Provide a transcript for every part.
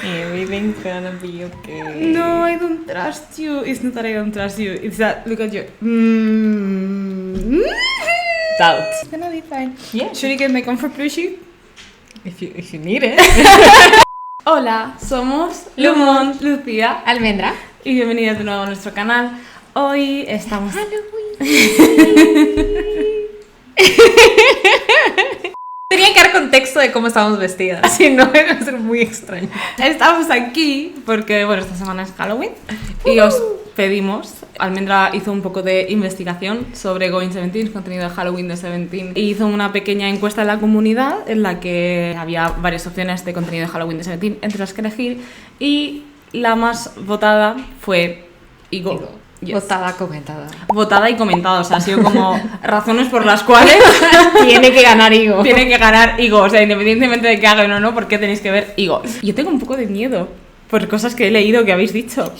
Everything's gonna be okay. No, I don't trust you. It's not that I don't trust you. It's that, look at you. Doubt. It's gonna be fine. Yeah. Should you get my comfort plushie? If you need it. Hola, somos Lumon, Lucía Almendra. y bienvenidas de nuevo a nuestro canal. Hoy estamos... Tenía que dar contexto de cómo estábamos vestidas, si no iba a ser muy extraño. Estamos aquí porque, bueno, esta semana es Halloween y os pedimos, Almendra hizo un poco de investigación sobre Going 17, contenido de Halloween de 17, y hizo una pequeña encuesta en la comunidad en la que había varias opciones de contenido de Halloween de 17 entre las que elegir, y la más votada fue Igo. Yes. Votada y comentada, o sea, ha sido como razones por las cuales Tiene que ganar Igo. tiene que ganar Igo, o sea, independientemente de que hagan o no, ¿por qué tenéis que ver Igo? Yo tengo un poco de miedo por cosas que he leído que habéis dicho.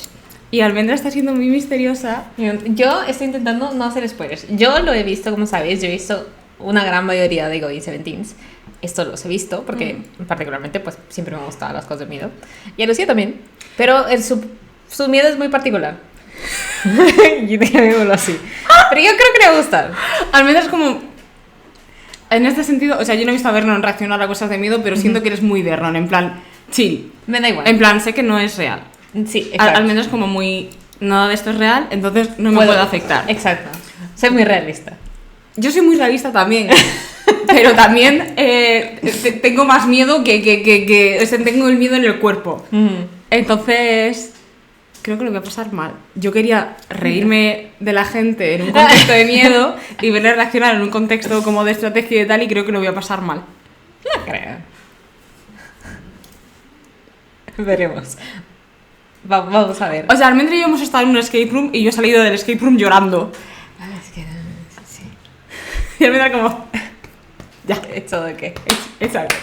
Y Almendra está siendo muy misteriosa. Yo estoy intentando no hacer spoilers. Yo lo he visto, como sabéis, yo he visto una gran mayoría de Going 17. Esto los he visto porque particularmente pues siempre me han gustado las cosas de miedo. Y a Lucía también. Pero su miedo es muy particular. Yo digo así. Pero yo creo que le va a gustar. Almendra es como... En este sentido, o sea, yo no he visto a Vernon reaccionar a cosas de miedo, pero siento que eres muy Vernon, en plan, chill. Me da igual. En plan, sé que no es real. Sí, exacto. Almendra es como muy... Nada de esto es real, entonces no me puede afectar. Exacto. Soy muy realista. Yo soy muy realista también, pero también tengo más miedo que o sea, tengo el miedo en el cuerpo. Entonces, creo que lo voy a pasar mal. Yo quería reírme de la gente en un contexto de miedo y verle reaccionar en un contexto como de estrategia y tal, y creo que lo voy a pasar mal. No creo. Veremos. Vamos a ver. O sea, Almendra y yo hemos estado en un escape room y yo he salido del escape room llorando. Es que sí. Y Almendra como... Ya, It's all okay. it's alright.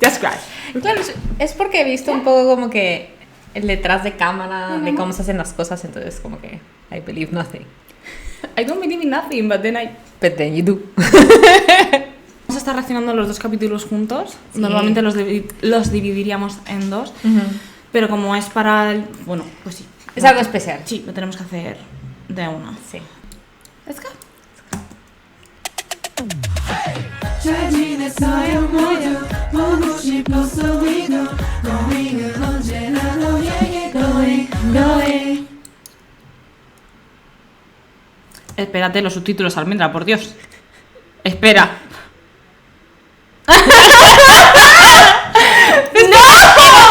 Just cry. Claro, es porque he visto un poco como que el detrás de cámara de cómo se hacen las cosas, entonces como que I believe nothing. I don't believe in nothing, but then you do. Vamos a estar reaccionando a los dos capítulos juntos. Sí. Normalmente los dividiríamos en dos. Pero como es para el... Bueno, pues sí. Es algo especial. Sí, lo tenemos que hacer de una. Sí. Let's go. Espérate los subtítulos, Almendra, por Dios. Espera.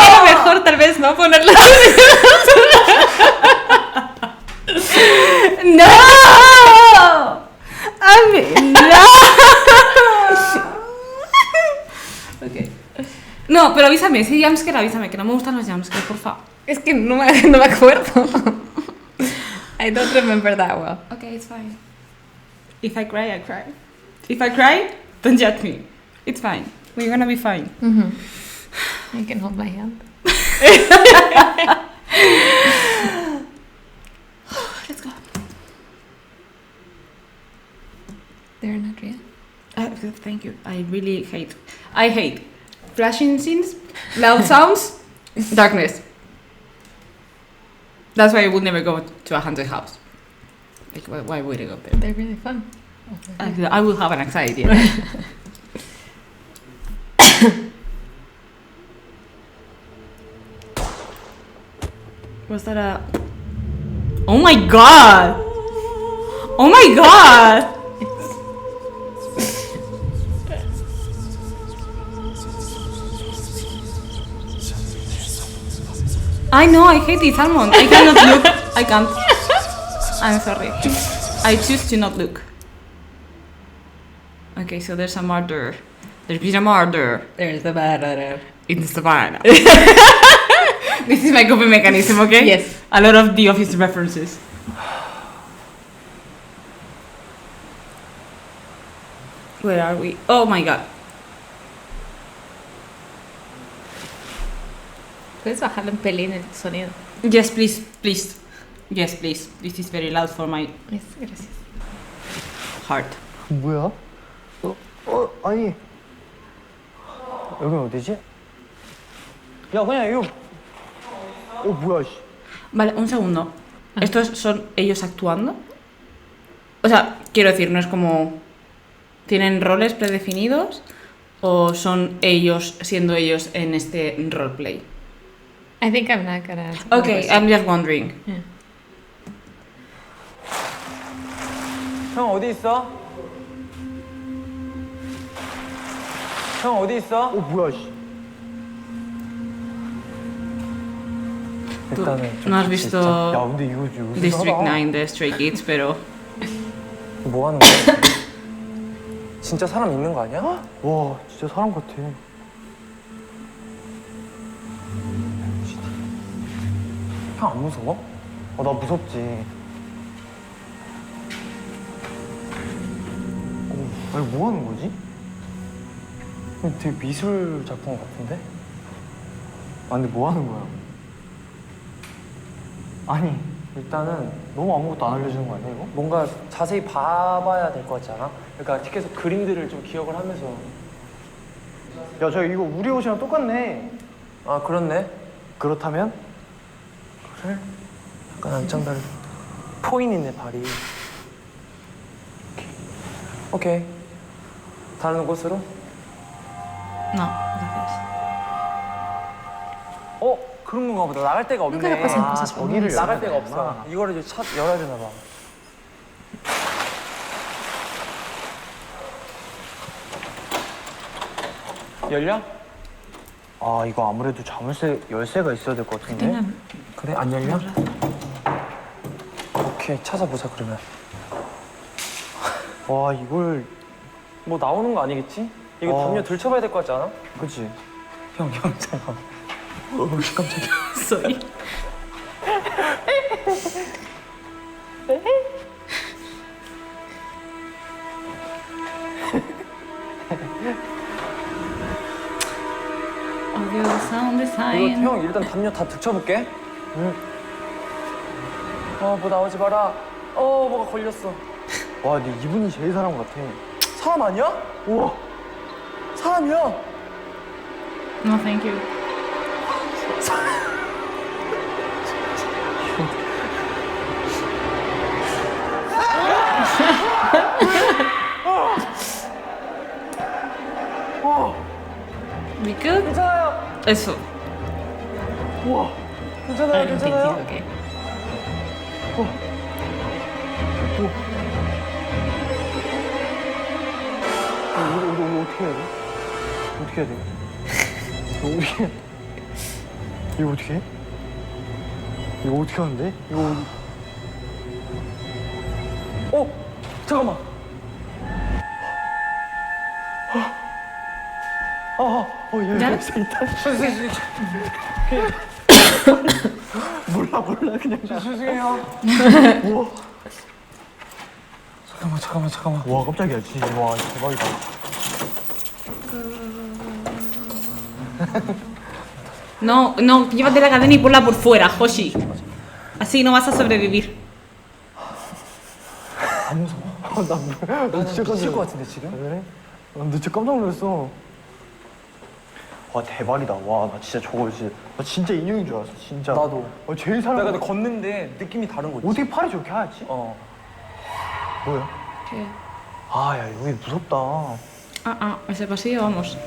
Era mejor tal vez no ponerlo. ¡No! ¡Almendra! Okay. No, pero avísame, si jumpscare, avísame, que no me gustan los jumpscare, por favor. Es que no me acuerdo. I don't remember that well. Okay, it's fine. If I cry, I cry. If I cry, don't judge me. It's fine. We're gonna be fine. You can hold my hand. Let's go. They're not real. Thank you. I hate flashing scenes, loud sounds, darkness. That's why I would never go to a haunted house. Like, why would I go there? They're really fun. I will have an anxiety. Was that a... Oh my god! Oh my god! I know, I hate it, Salmon. I cannot look. I can't. I'm sorry. I choose to not look. Okay, so there's a murder. There's been a murder There's the bad. in Savannah. This is my coping mechanism, okay? Yes. A lot of The Office references. Where are we? Oh my god. Puedes bajarle un pelín el sonido. Yes, please, please. Yes, please. This is very loud for my Yes, gracias. heart. 뭐야? 아니 여긴 어디지? 야, 그냥 이거. 뭐야, 씨. Vale, un segundo. ¿Estos son ellos actuando? O sea, quiero decir, no es como... ¿Tienen roles predefinidos? ¿O son ellos siendo ellos en este roleplay? I think I'm not gonna answer Okay, that I'm just wondering. Yeah. 형 어디 있어? 형 어디 있어? 뭐야, 씨. Tú 일단은 좀 no has 같이 visto 있자. 야, 근데 이거 좀 District 의심하다. 9 de Stray Kids, pero... 뭐 하는 거야? 진짜 사람 있는 거 아니야? 와, 진짜 사람 같아. 형 안 무서워? 나 무섭지. 아니 뭐 하는 거지? 되게 미술 작품 같은데? 근데 뭐 하는 거야? 아니 일단은 너무 아무것도 안 알려주는 거 아니야 이거? 뭔가 자세히 봐봐야 될 것 같지 않아? 그러니까 계속 그림들을 좀 기억을 하면서. 야, 저 이거 우리 옷이랑 똑같네. 아, 그렇네. 그렇다면? 그래? 약간 안짱다리 포인이네 발이. 오케이. 다른 곳으로? No, gracias. 그런 건가 보다. 나갈 데가 없네. Nunca le pasen cosas por 저기를 mí. 나갈 데가 없어. 이거를 이제 열어야 되나 봐. 열려? 이거 아무래도 자물쇠 열쇠가 있어야 될 것 같은데. Tengan... 그래? 안 열려? 오케이, 찾아보자 그러면. 와, 이걸 뭐 나오는 거 아니겠지? 이거 담요 들춰봐야 될 것 같지 않아? 그치? 형, 잠깐. 깜짝이야. Soy... Odio el sound 이거 design. 형 일단 담요 다 들춰볼게. 응. 뭐 나오지 마라. 뭐가 걸렸어. 와, 네 이분이 제일 사람 같아. 사람 아니야? 우와, 사람이야. No, thank you. We good? 괜찮아요. Eso. 우와, 괜찮아요, I don't think he's 괜찮아요. okay. 이거 어떻게 해야 돼? 어떻게 해야 돼? 이거 어떻게 해? 이거 어떻게 하는데? 이거 잠깐만. 야? 여기 있다. 몰라 그냥. 죄송해요. 우와. 잠깐만. 와, 깜짝이야 진짜. 와, 대박이다. No, llévate la cadena y ponla por fuera, Hoshi. Así no vas a sobrevivir. 안 무서워? 나 진짜 깜짝 것 같은데 지금? 그래? 나 진짜 깜짝 놀랐어. 와, 대박이다. 와, 나 진짜 저거 나 진짜 인형인 줄 알았어. 진짜. 나도. 제일 사람. 내가 걷는데 느낌이 다른 거지. 어떻게 팔이 저렇게 하얗지? 뭐야? ¿Qué? 야, 여기 무섭다. Ese pasillo, vamos.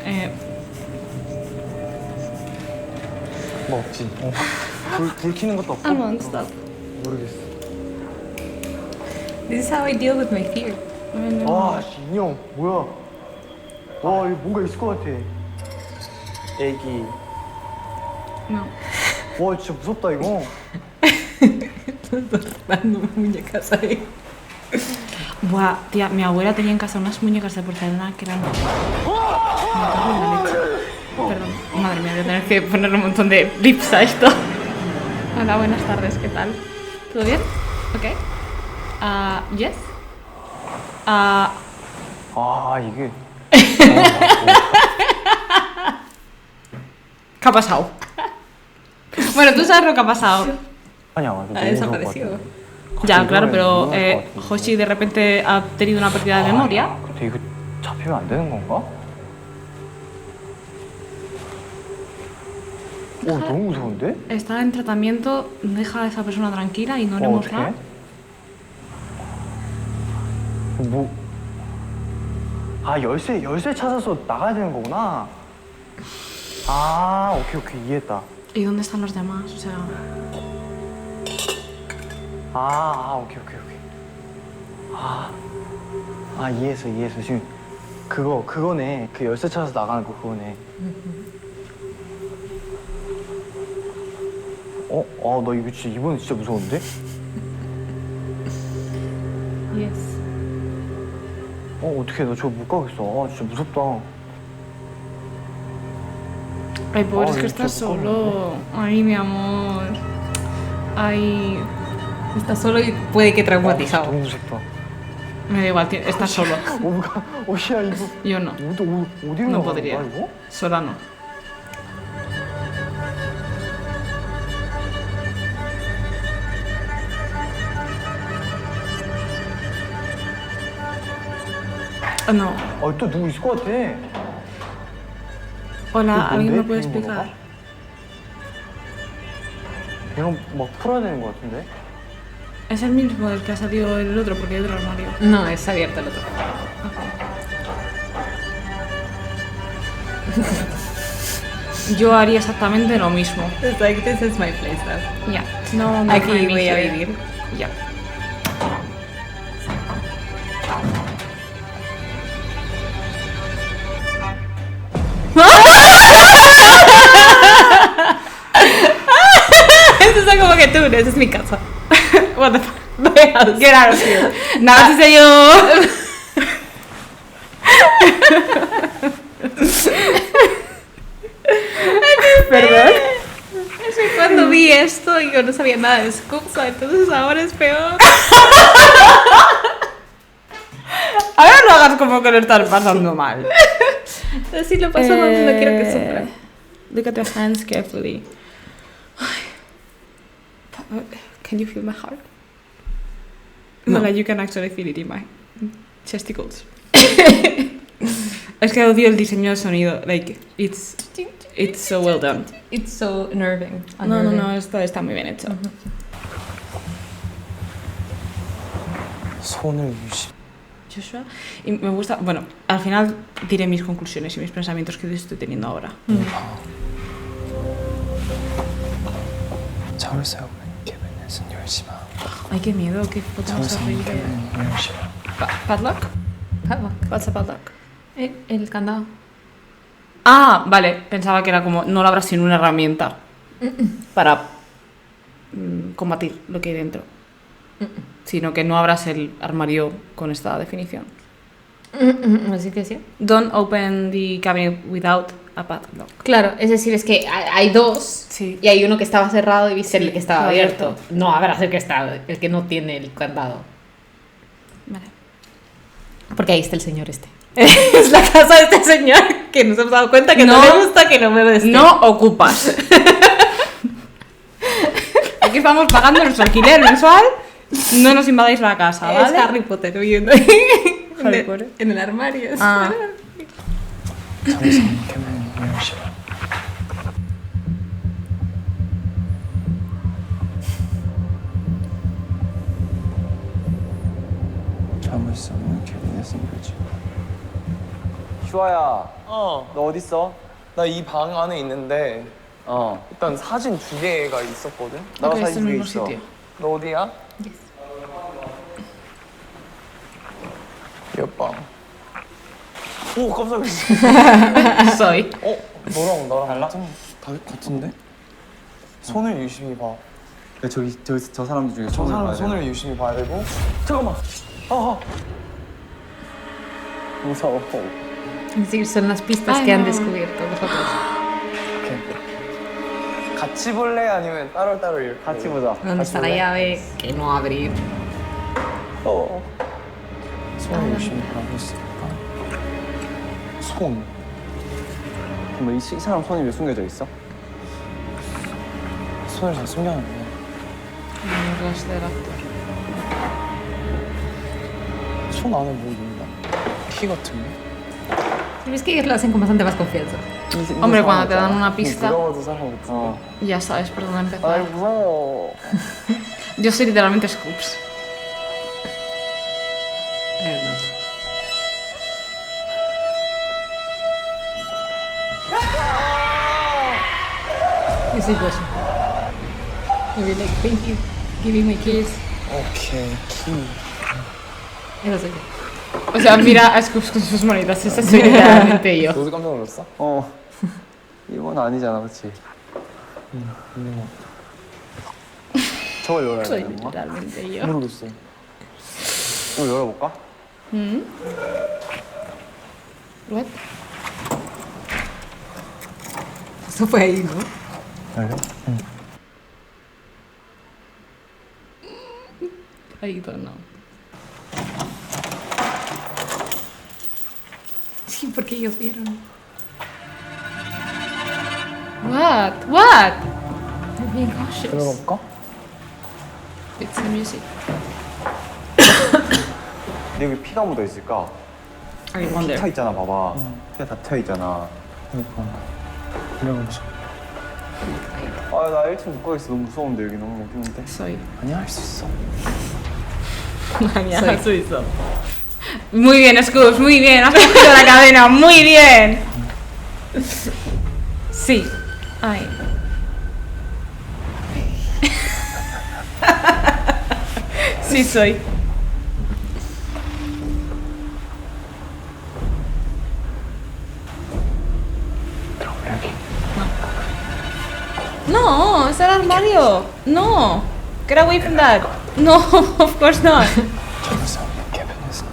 뭐 없지? 불 켜는 것도 없고? Almond, stop. 모르겠어. This is how I deal with my fear. 씨, 인형 뭐야? 와, 이거 뭔가 있을 것 같아. 애기. No. 와, 진짜 무섭다 이거. Dando muñecas ahí. Buah, tía, mi abuela tenía en casa unas muñecas de porcelana que eran... Me cago en la leche. Perdón, madre mía, voy a tener que ponerle un montón de blips a esto. Hola, buenas tardes, ¿qué tal? ¿Todo bien? Ok. Yes. 이게. ¿Qué ha pasado? Bueno, tú sabes lo que ha pasado. 아니야, Ha desaparecido. Ya, claro, pero Hoshi de repente ha tenido una pérdida de memoria. 근데 이거 잡히면 안 되는 건가? 너무 무서운데? Está en tratamiento, deja a esa persona tranquila y no haremos 어떡해? nada. 뭐? 아 열쇠 찾아서 나가야 되는 거구나. 아 오케이 이해했다. ¿Y dónde están los demás? O sea, 오케이. 이해했어. 지금 그거네. 그 열쇠 찾아서 나가는 거 그거네. 나 이거 진짜 이번엔 진짜 무서운데? yes. 어떡해 나 저거 못 가겠어. 진짜 무섭다. Ay, pobre, es Ay, que estás qué pobre. solo. Ay, mi amor. Ay, Está solo y puede que traumatizado. 너무 무섭다. me da igual, estás solo. 야 이거 Yo no, 어디로 No 나가는 podría. 거야 이거? sola no. No. 또 누구 있을 것 같아. Hola, ¿Qué, ¿alguien me dónde? puede ¿Qué explicar? 이런 막 풀어야 되는 것 같은데? Es el mismo del que ha salido el otro, porque hay otro armario. No, es abierto el otro. Yo haría exactamente lo mismo. It's like, this is my place now. Ya. No, me Aquí find me voy a here. vivir. Ya. Eso está como que tú, esa es mi casa. What the fuck? My house. Get out of here. Nada, sí sé yo. Perdón. Es que cuando vi esto yo no sabía nada de Scoopsa, entonces ahora es peor. Ahora no hagas como que lo estás pasando mal. Así lo paso mal, no quiero que sufra. Look at your hands carefully. Can you feel my heart? No, like you can actually feel it in my testicles. Es que odio el diseño del sonido. Like, it's so well done. It's so unnerving. No, esto está muy bien hecho. 손을 유심. Joshua. Y me gusta, bueno, al final diré mis conclusiones y mis pensamientos que estoy teniendo ahora. 자물쇠 없는 개변에선 열심히. Ay, qué miedo, qué puta más horrible. 열심히. ¿Padlock? Padlock. What's a padlock? El candado. Ah, vale, pensaba que era como no lo abras sin una herramienta para combatir lo que hay dentro, sino que no abras el armario con esta definición. Así que sí. Don't open the cabinet without a padlock. Claro, es decir, es que hay dos Sí. y hay uno que estaba cerrado y viste Sí, el que estaba estaba abierto. abierto. No abras el que no tiene el candado. Vale. Porque ahí está el señor este. Es la casa de este señor que nos hemos dado cuenta que no, No. le gusta que lo veo este. No ocupas. Aquí estamos pagando nuestro alquiler mensual. No nos invadáis la casa, ¿vale? Es Harry Potter viviendo ahí. Harry Potter. En el armario. Ah. 자물쇠 없는 개변에는 열심히. 자물쇠 없는 개변에선 열심히. 슈아야, 어, 너 어딨어? 나 이 방 안에 있는데 일단 사진 두 개가 있었거든. 나도 Ok, es 사진 el 두개 mismo 있어. sitio. 너 어디야? 옆방. 오 깜짝이야. Soy. 너랑 나랑 달라? 다 같은데? 손을 유심히 봐. 저 사람들 중에 저 사람 손을 유심히 봐야 되고. 잠깐만. 무서워. Es decir, son las pistas Ay, que han no. descubierto vosotros. 같이 볼래 아니면 따로 이렇게? 같이 보자. ¿Dónde está la llave? Que no abrir. 손을 유심히 보라고 했으니까. 손. 그럼 이 사람 손이 왜 숨겨져 있어? 손을 다 숨겨놨네. Los del actor. 손 안에 뭐 있나? 키 같은 거? Es que ellos lo hacen con bastante más confianza. Hombre, cuando te dan una pista, 부러워도 사람 없어. ya sabes por dónde 아이 empezar. 무서워. Yo soy literalmente Scoops. This is Joshua. Maybe like, thank you. Give me my kiss. 오케이 키. Eso soy yo. O sea, mira a Scoops con sus manitas. Esa soy literalmente yo. 너도 깜짝 놀랐어? 이건 아니잖아, 그렇지? 저걸 열어야 Soy 되는 건가? literalmente yo. 모르겠어. 이거 열어볼까? What? Eso fue ahí, ¿no? I don't know. Sí, porque ellos vieron. What? What? I'm being cautious. 들어가볼까? It's the music. 근데 여기 피가 묻어 있을까? I 타 wonder. 있잖아, 봐봐. 피가 다 튀어 있잖아. 그러니까 들어가보자. 아, 나 1층 못 가겠어. 너무 무서운데, 여기 너무 어두운데. Soy. 아니야 할 수 있어. Mañana suizo. Muy bien, Scoops, muy bien. Has cogido la cadena, muy bien. Sí. Ay. Sí soy. No, es el armario. No. Get away from that. No, of course not. 저기서 캐비넷은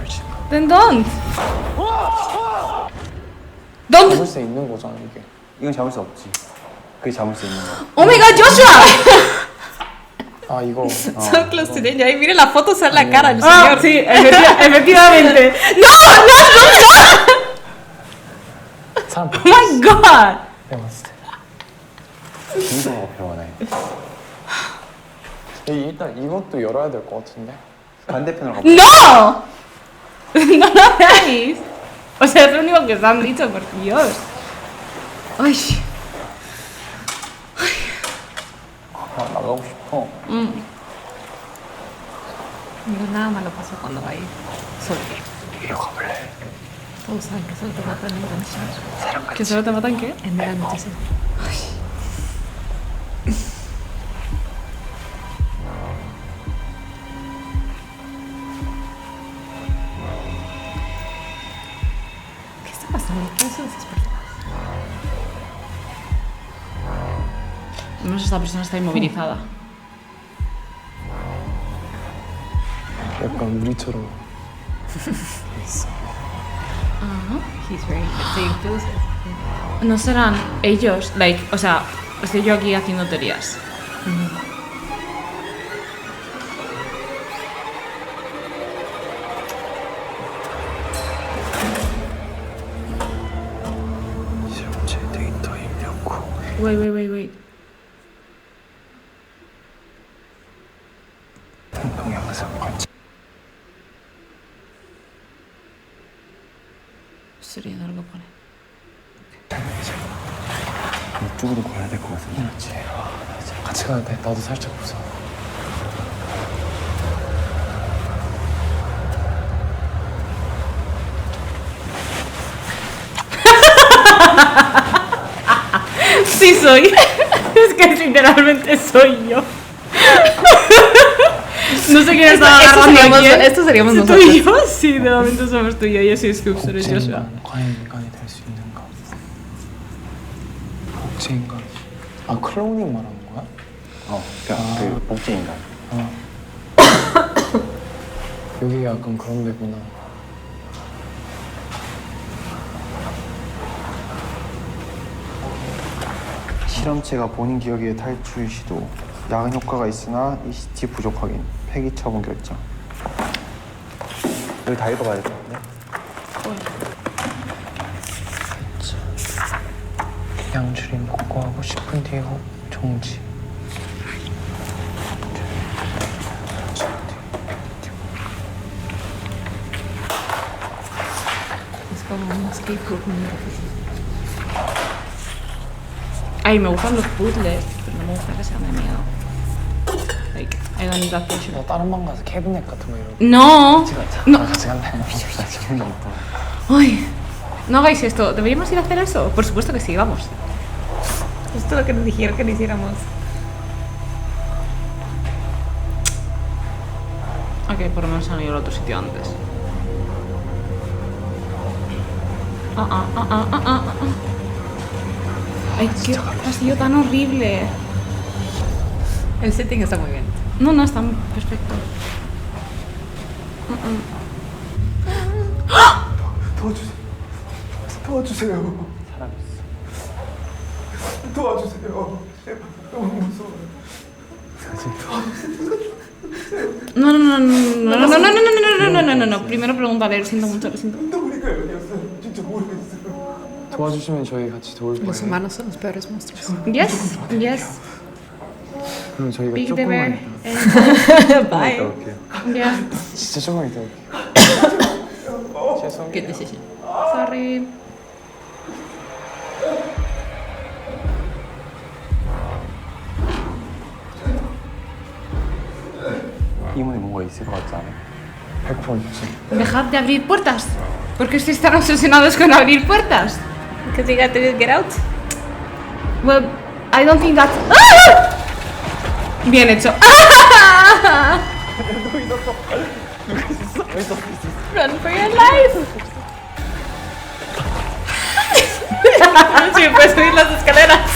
열지 마. Then don't. Don't. 잡을 수 있는 거잖아 이게. 이건 잡을 수 없지. 그게 잡을 수 있는 거야. Oh my god, Joshua. 아 이거. Son close to danger. Ay, mire la foto, sale la cara del Ah, señor. sí, efectivamente. No, 사람 oh my god. 내가 봤을 때. 중도가 필요하네. 일단 이것도 열어야 될 것 같은데. 반대편으로 가봐. No. No lo hagáis. O sea, es lo único que os han dicho, por Dios. Ay. 아, 나가고 싶어. Pero nada malo pasó cuando va a ir. Solo 이리로 가볼래? todos saben que solo te matan en el ¿Que solo te matan qué? En el anochecer. ¿Qué está pasando? ¿Qué son esas personas? No sé, esta persona está inmovilizada. 약간 우리처럼. He's very inclusive. No serán ellos, like, o sea, estoy yo aquí haciendo teorías. 실제 데이터 입력 후 Wait. 동영상 관찰. Sería de algo pone. 이쪽으로 가야 될 것 같은데. 그렇지. 같이 가야 돼. 나도 살짝 무서워. Sí soy. Es que literalmente soy yo. No sé quién estaba agarrando a quién. Esto seríamos ¿Tú nosotros. y yo? Sí, de momento somos tú y yo. Yo soy Scoops, eres Joshua. 복제인간 과연 인간이 될 수 있는가? 복제인간. 아 클로닝 말하는 거야? 그러니까 그 복제 인간. 여기 약간 그런 데구나. 실험체가 본인 기억의 탈출 시도. 야근 효과가 있으나 ECT 부족 확인. 폐기 처분 결정. 여기 다 읽어봐야 될 것 같네. 양줄임 복구하고 10분 뒤에 호흡 정지. Es como un escape room. Ay, me gustan los puzzles, pero no me gusta que sean de miedo. Like, I don't need that pressure. 너 다른 방 가서 캐비넷 같은 거 이런 거 No. No. 같이 갈래? 나 기분이 없다. Ay, no hagáis esto. ¿Deberíamos ir a hacer eso? Por supuesto que sí, vamos. Esto es lo que nos dijeron que no hiciéramos. Ok, por lo menos han ido al otro sitio antes. Ay, qué pasillo tan horrible. El setting está muy bien. No, no, está perfecto. 도와주세요. 사람 있어. 도와주세요. 제발 너무 무서워요. No, no, no, no, no, no, no, no, no, no, no, no, no, no. Primero pregúntale, lo siento mucho, lo siento. 도우니까 여기였어요. 진짜 모르겠어요. 도와주시면 저희 같이 도울 Los 거예요. humanos son los peores monstruos. Yes, yes. 그럼 저희가 Big the 조금만 bear. 이따 Bye. 올게요. Yeah, 진짜 조금만 이따 올게요. 죄송해요. Good decision. sorry. 이 문에 뭔가 있을 것 같지 않아요? 100% 있지. Dejad de abrir puertas. ¿Por qué estáis tan obsesionados con abrir puertas? Because you got to get out. Well, I don't think that's... ¡Ah! Bien hecho. Run for your life. Sí, puedes subir las escaleras.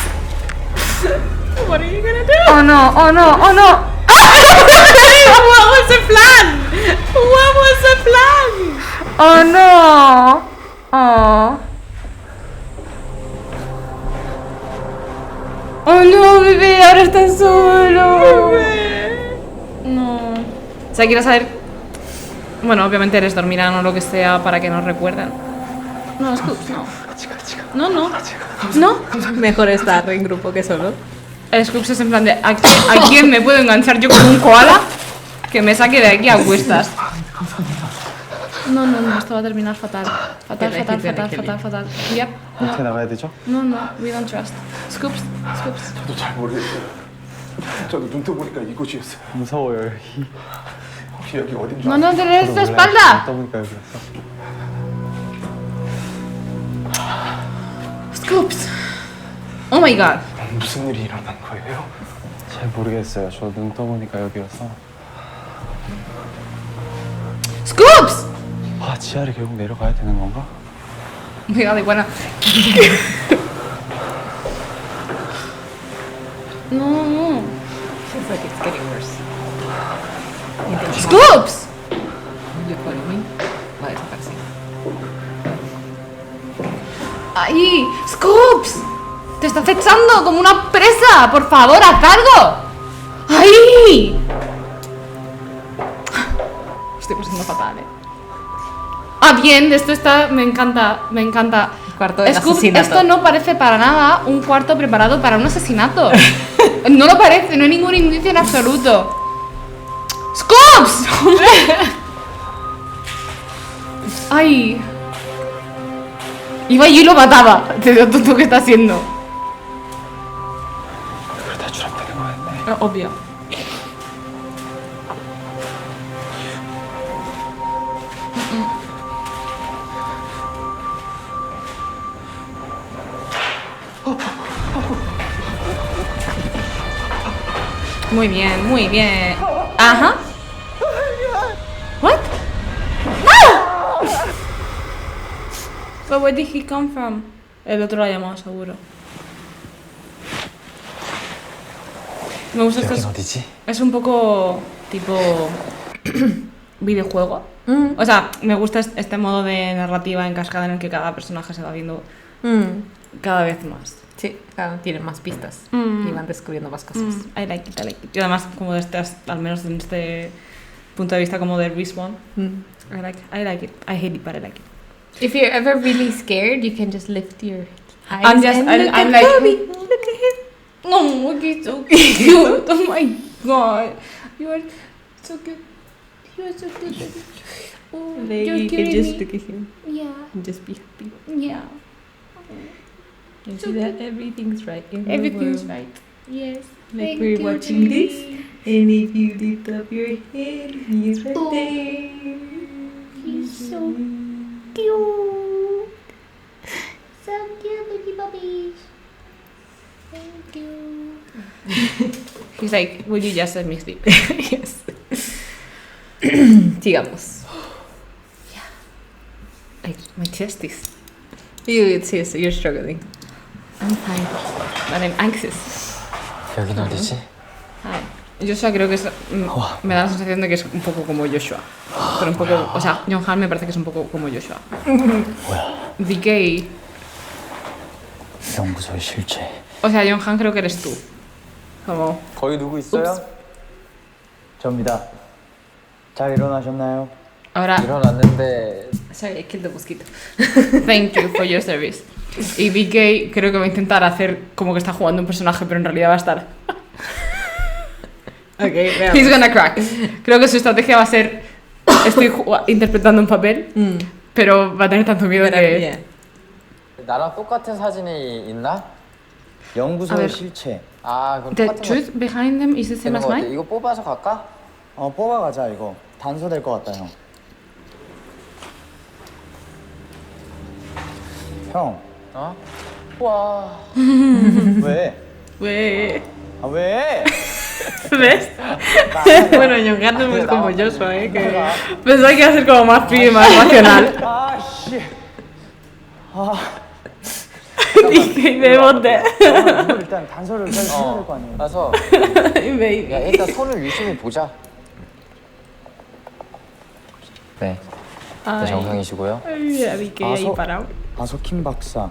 What are you gonna do? Oh no, oh no, oh no. What was the plan? What was the plan? Oh no. Oh. Oh no, bebé, ahora estás solo. No. O sea, quiero saber. Bueno, obviamente eres dormirán o lo que sea para que nos recuerden. No, Scoops, no. No, no. No. Mejor estar en grupo que solo. Scoops es en plan de ¿a quién me puedo enganchar yo como un koala? Que me saque de aquí a cuestas. No, no, no, esto va a terminar fatal. Fatal, Tiene fatal, que fatal, ir. fatal, fatal. Yep. 어떻게 나가야 되죠? No, no, we don't trust. Scoops, Scoops. 저도 잘 모르겠어요. 저도 눈 떠보니까 이곳이었어요. 무서워요 여기. 혹시 여기 어딘지 No, no, te des tu 몰라요. espalda. 떠보니까 여기였어. Scoops. Oh my god. 무슨 일이 일어난 거예요? 잘 모르겠어요. 저 눈 떠보니까 여기였어. Scoops. 아 지하를 결국 내려가야 되는 건가? Mira, de buena. No. Feels like it's getting worse. Scoops. You follow me? Va a desaparecer. ¡Ay! ¡Scoops! ¡Te está acechando como una presa! ¡Por favor, haz algo! ¡Ay! Estoy pasando fatal, Ah, bien, esto está... Me encanta, me encanta. El cuarto del Scoops, asesinato. esto no parece para nada un cuarto preparado para un asesinato. No lo parece, no hay ningún indicio en absoluto. ¡Scoops! ¡Ay! Iba y lo mataba. De lo tonto que está haciendo. 그러다 추락되는 거였네. Obvio. Muy bien, muy bien. Ajá. What? No! But where did he come from? El otro lo ha llamado seguro. Me gusta 여긴 esto. 어디지? Es un poco tipo videojuego. O sea, me gusta este modo de narrativa en cascada en el que cada personaje se va viendo cada vez más. Sí, claro, tienen más pistas Mm. y van descubriendo más cosas. I like it, I like it. Y además, como de al menos en este punto de vista como de Respawn, I like it. I hate it, but I like it. If you're ever really scared, you can just lift your eyes I'm just, and I'm, look I'm at like, Bobby. Look at him. no, he's so cute. Oh my god, you are so cute. You are so cute. Oh, you're You can just killing me. look at him Yeah, and just be happy. yeah. You see that everything's right. Everything's right. Yes. Like we're watching this. And if you lift up your head, he's right there. He's so cute. So cute, baby puppies. Thank you. He's like, will you just let me sleep? Yes. Sigamos. Like, my chest is. It's yes, you're struggling. I'm fine. But I'm anxious. 여긴 어디지? Hi. Joshua creo que es... me da la sensación de que es un poco como Joshua. Pero un poco... O sea, John Han me parece que es un poco como Joshua. 뭐야? DK... 연구소의 실체. O sea, John Han creo que eres tú. Como... 거기 누구 있어요? 접니다. 잘 일어나셨나요? Ahora... 일어났는데 Sorry, I killed the mosquito. Thank you for your service. Y DK creo que va a intentar hacer como que está jugando un personaje, pero en realidad va a estar... Okay, veamos. He's gonna crack. Creo que su estrategia va a ser... Estoy interpretando un papel, pero va a tener tanto miedo que... Yeah. 나랑 똑같은 사진이 있나? A 연구소의 ver. 실체. 아 그럼 The 똑같은 truth behind them is the same 되는 as 거 같아. mine? 이거 뽑아서 갈까? 뽑아가자 이거. 단서 될 것 같다 형. 형. 어? 와. 왜? 왜? 아 왜? ¿Ves? Bueno, John Han no es como Joshua, que... Pensaba que iba a ser como más frío y más racional. 아 씨. Dije, me boté. 이거 일단 단서를 빨리 해야 될 거 아니에요. 가서 Baby. 야 일단 손을 유심히 보자. 네. 네, 정상이시고요. Dije ahí parado. 아소킴 박사.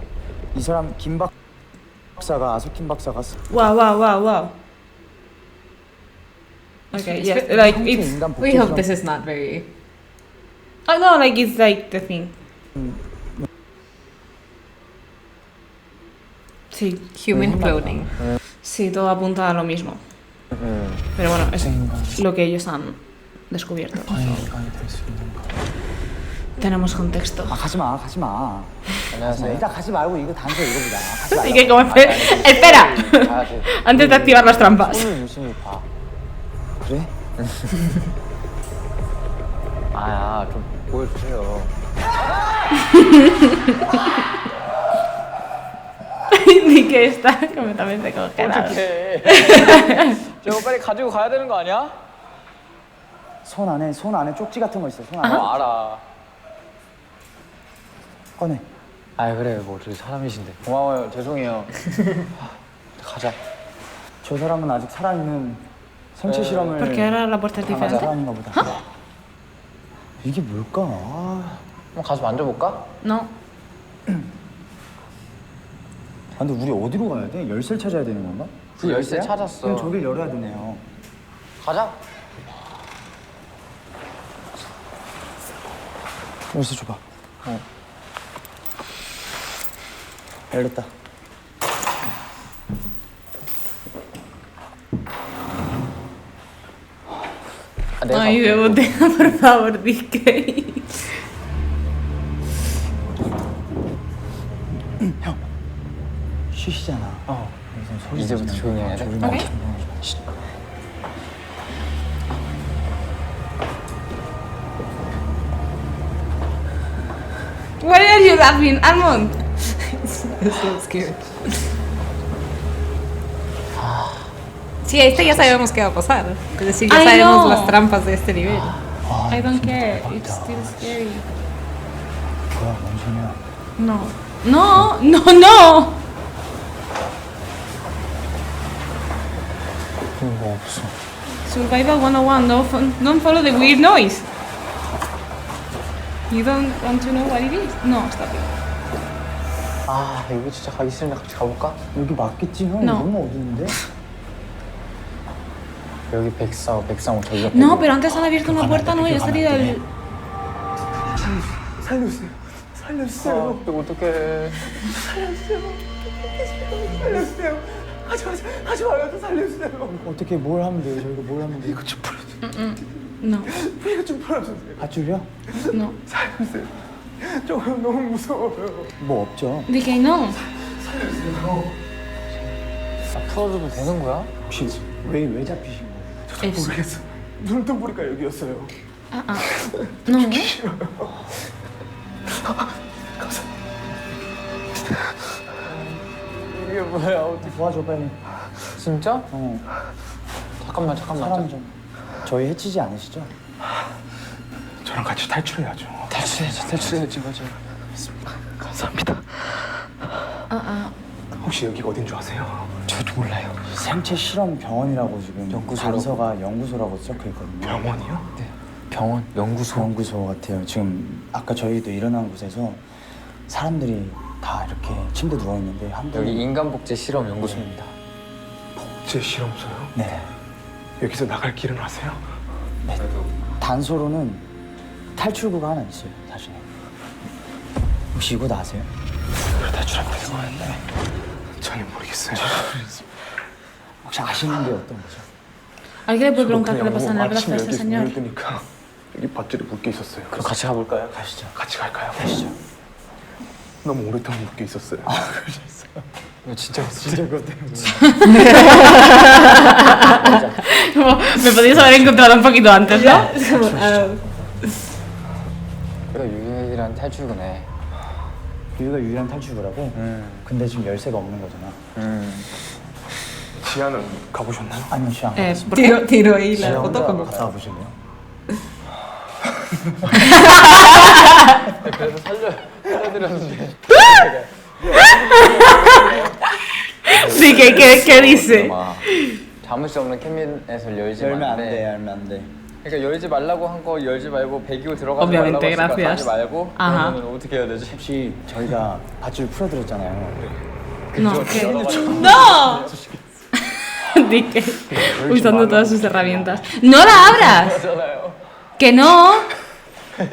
이 사람 김 박사가 아소킴 박사가 Wow, wow, wow, wow. Okay, yes. Like, it's... 인간 We hope this is not very... Oh, no, like, it's like the thing. Sí, Human cloning. sí, todo apunta a lo mismo. Pero bueno, es lo que ellos han descubierto. Tenemos contexto. 가지마 가지마. 안녕하세요. 일단 가지 말고 이거 단서 읽어보자. 가지 말고. Y que como... ¡Espera! 가야지. Antes de activar las trampas. 손을 유심히 봐. 그래? 아야 좀 보여주세요. Ni que está completamente congelado. 어떡해. 저거 빨리 가지고 가야 되는 거 아니야? 손 안에 쪽지 같은 거 있어. 손 안에. 알아. 꺼내. 아 그래 뭐 저기 사람이신데. 고마워요. 죄송해요. 가자. 저 사람은 아직 살아있는 생체 실험을 Porque ahora la puerta es 당한 diferente. 사람인가 보다. 이게 뭘까? 한번 가서 만져볼까? No. 근데 우리 어디로 가야 돼? 열쇠를 찾아야 되는 건가? 그 열쇠 찾았어. 그럼 저길 열어야 되네요. 가자. 열쇠 줘봐. 열렸다. 아, 내가 Ay, 갈게. Bebotea, por favor, DK. 쉬시잖아. 여기서 소리 이제부터 지르면 조용히 해야 돼? 조용히 오케이. 하자. Why are you laughing, Almond? So scared. Sí, este ya sabemos qué va a pasar. Es decir, ya Ay, sabemos no. las trampas de este nivel. I don't care. It's still scary. 뭐야, 뭔 소리야? No. No, no, no! 뭐 없어. Survival 101, don't follow the weird noise. You don't want to know what it is? No, stop it. 아 여기 진짜 가기 싫은데 같이 가볼까? 여기 맞겠지, 형? No. 너무 어두운데? 여기 백사오 저기 옆에. No, pero antes han abierto una puerta, no, y ha salido el... 살려주세요. 살려주세요. 또 어떡해. 살려주세요. 하지 말아요. 살려주세요. 어떻게 뭘 하면 돼요? 저희가 뭘 하면 돼요? 이거 좀 풀어주세요. No, 이거 좀 풀어주세요. 밧줄이요? no. 살려주세요. 저 너무 무서워요. 뭐 없죠? DK, no. 풀어줘도 되는 거야? 혹시 왜 잡히신 거예요? 저도 모르겠어. 눈을 떠 보니까 여기였어요. No. 이게 뭐야? 어떻게 도와줘 빨리. 진짜? 잠깐만. 사람 좀. 저희 해치지 않으시죠? 저랑 같이 탈출해야죠. 탈출해야지 맞아. 감사합니다. 혹시 여기가 어딘 줄 아세요? 저도 몰라요. 생체 실험 병원이라고 지금 연구소라고? 단서가 연구소라고 적혀 있거든요. 병원이요? 네. 병원, 연구소 같아요. 지금 아까 저희도 일어난 곳에서 사람들이 다 이렇게 침대 누워 있는데 한 분. 여기 인간복제 실험 연구소입니다. 복제 실험소요? 네. 여기서 나갈 길은 아세요? 네. 단서로는 탈출구가 하나 있어요, 사실. 혹시 이거 아세요? 탈출하면 되는 거였나요? 전혀 모르겠어요. 혹시 아시는 게 어떤 거죠? ¿Alguien le puede preguntar qué le pasa en el brazo 아침에 a este 여기서 señor? 눈을 뜨니까 여기 밧줄이 묶여 있었어요. 그럼 같이 가볼까요? 가시죠. 같이 갈까요? 가시죠. 너무 오랫동안 묶여 있었어요. 이거 진짜 그것 때문에. Me podías haber encontrado un poquito antes, ¿no? 이거 유일한 탈출구네. 여기가 유일한 탈출구라고? 근데 지금 열쇠가 없는 거잖아. 지하는 가보셨나요? 아니요, 시안. Tiro ahí la 지하 foto 혼자 como... 갔다 와보실래요? 그래도 살려드렸는데. Sí, ¿qué dice? 잠을 수 없는 캠빈에서 열지 열면 안 말래. 돼, 열면 안 돼. 그러니까 열지 말라고 한 거 열지 말고 배기고 들어가지 Obviamente, 말라고 했으니까 gracias. 가지 말고 아하. 그러면 어떻게 해야 되지? 혹시 저희가 밧줄 풀어드렸잖아요. No, que... ¡No! Di que... Usando todas sus herramientas. ¡No la abras! ¡Que no! El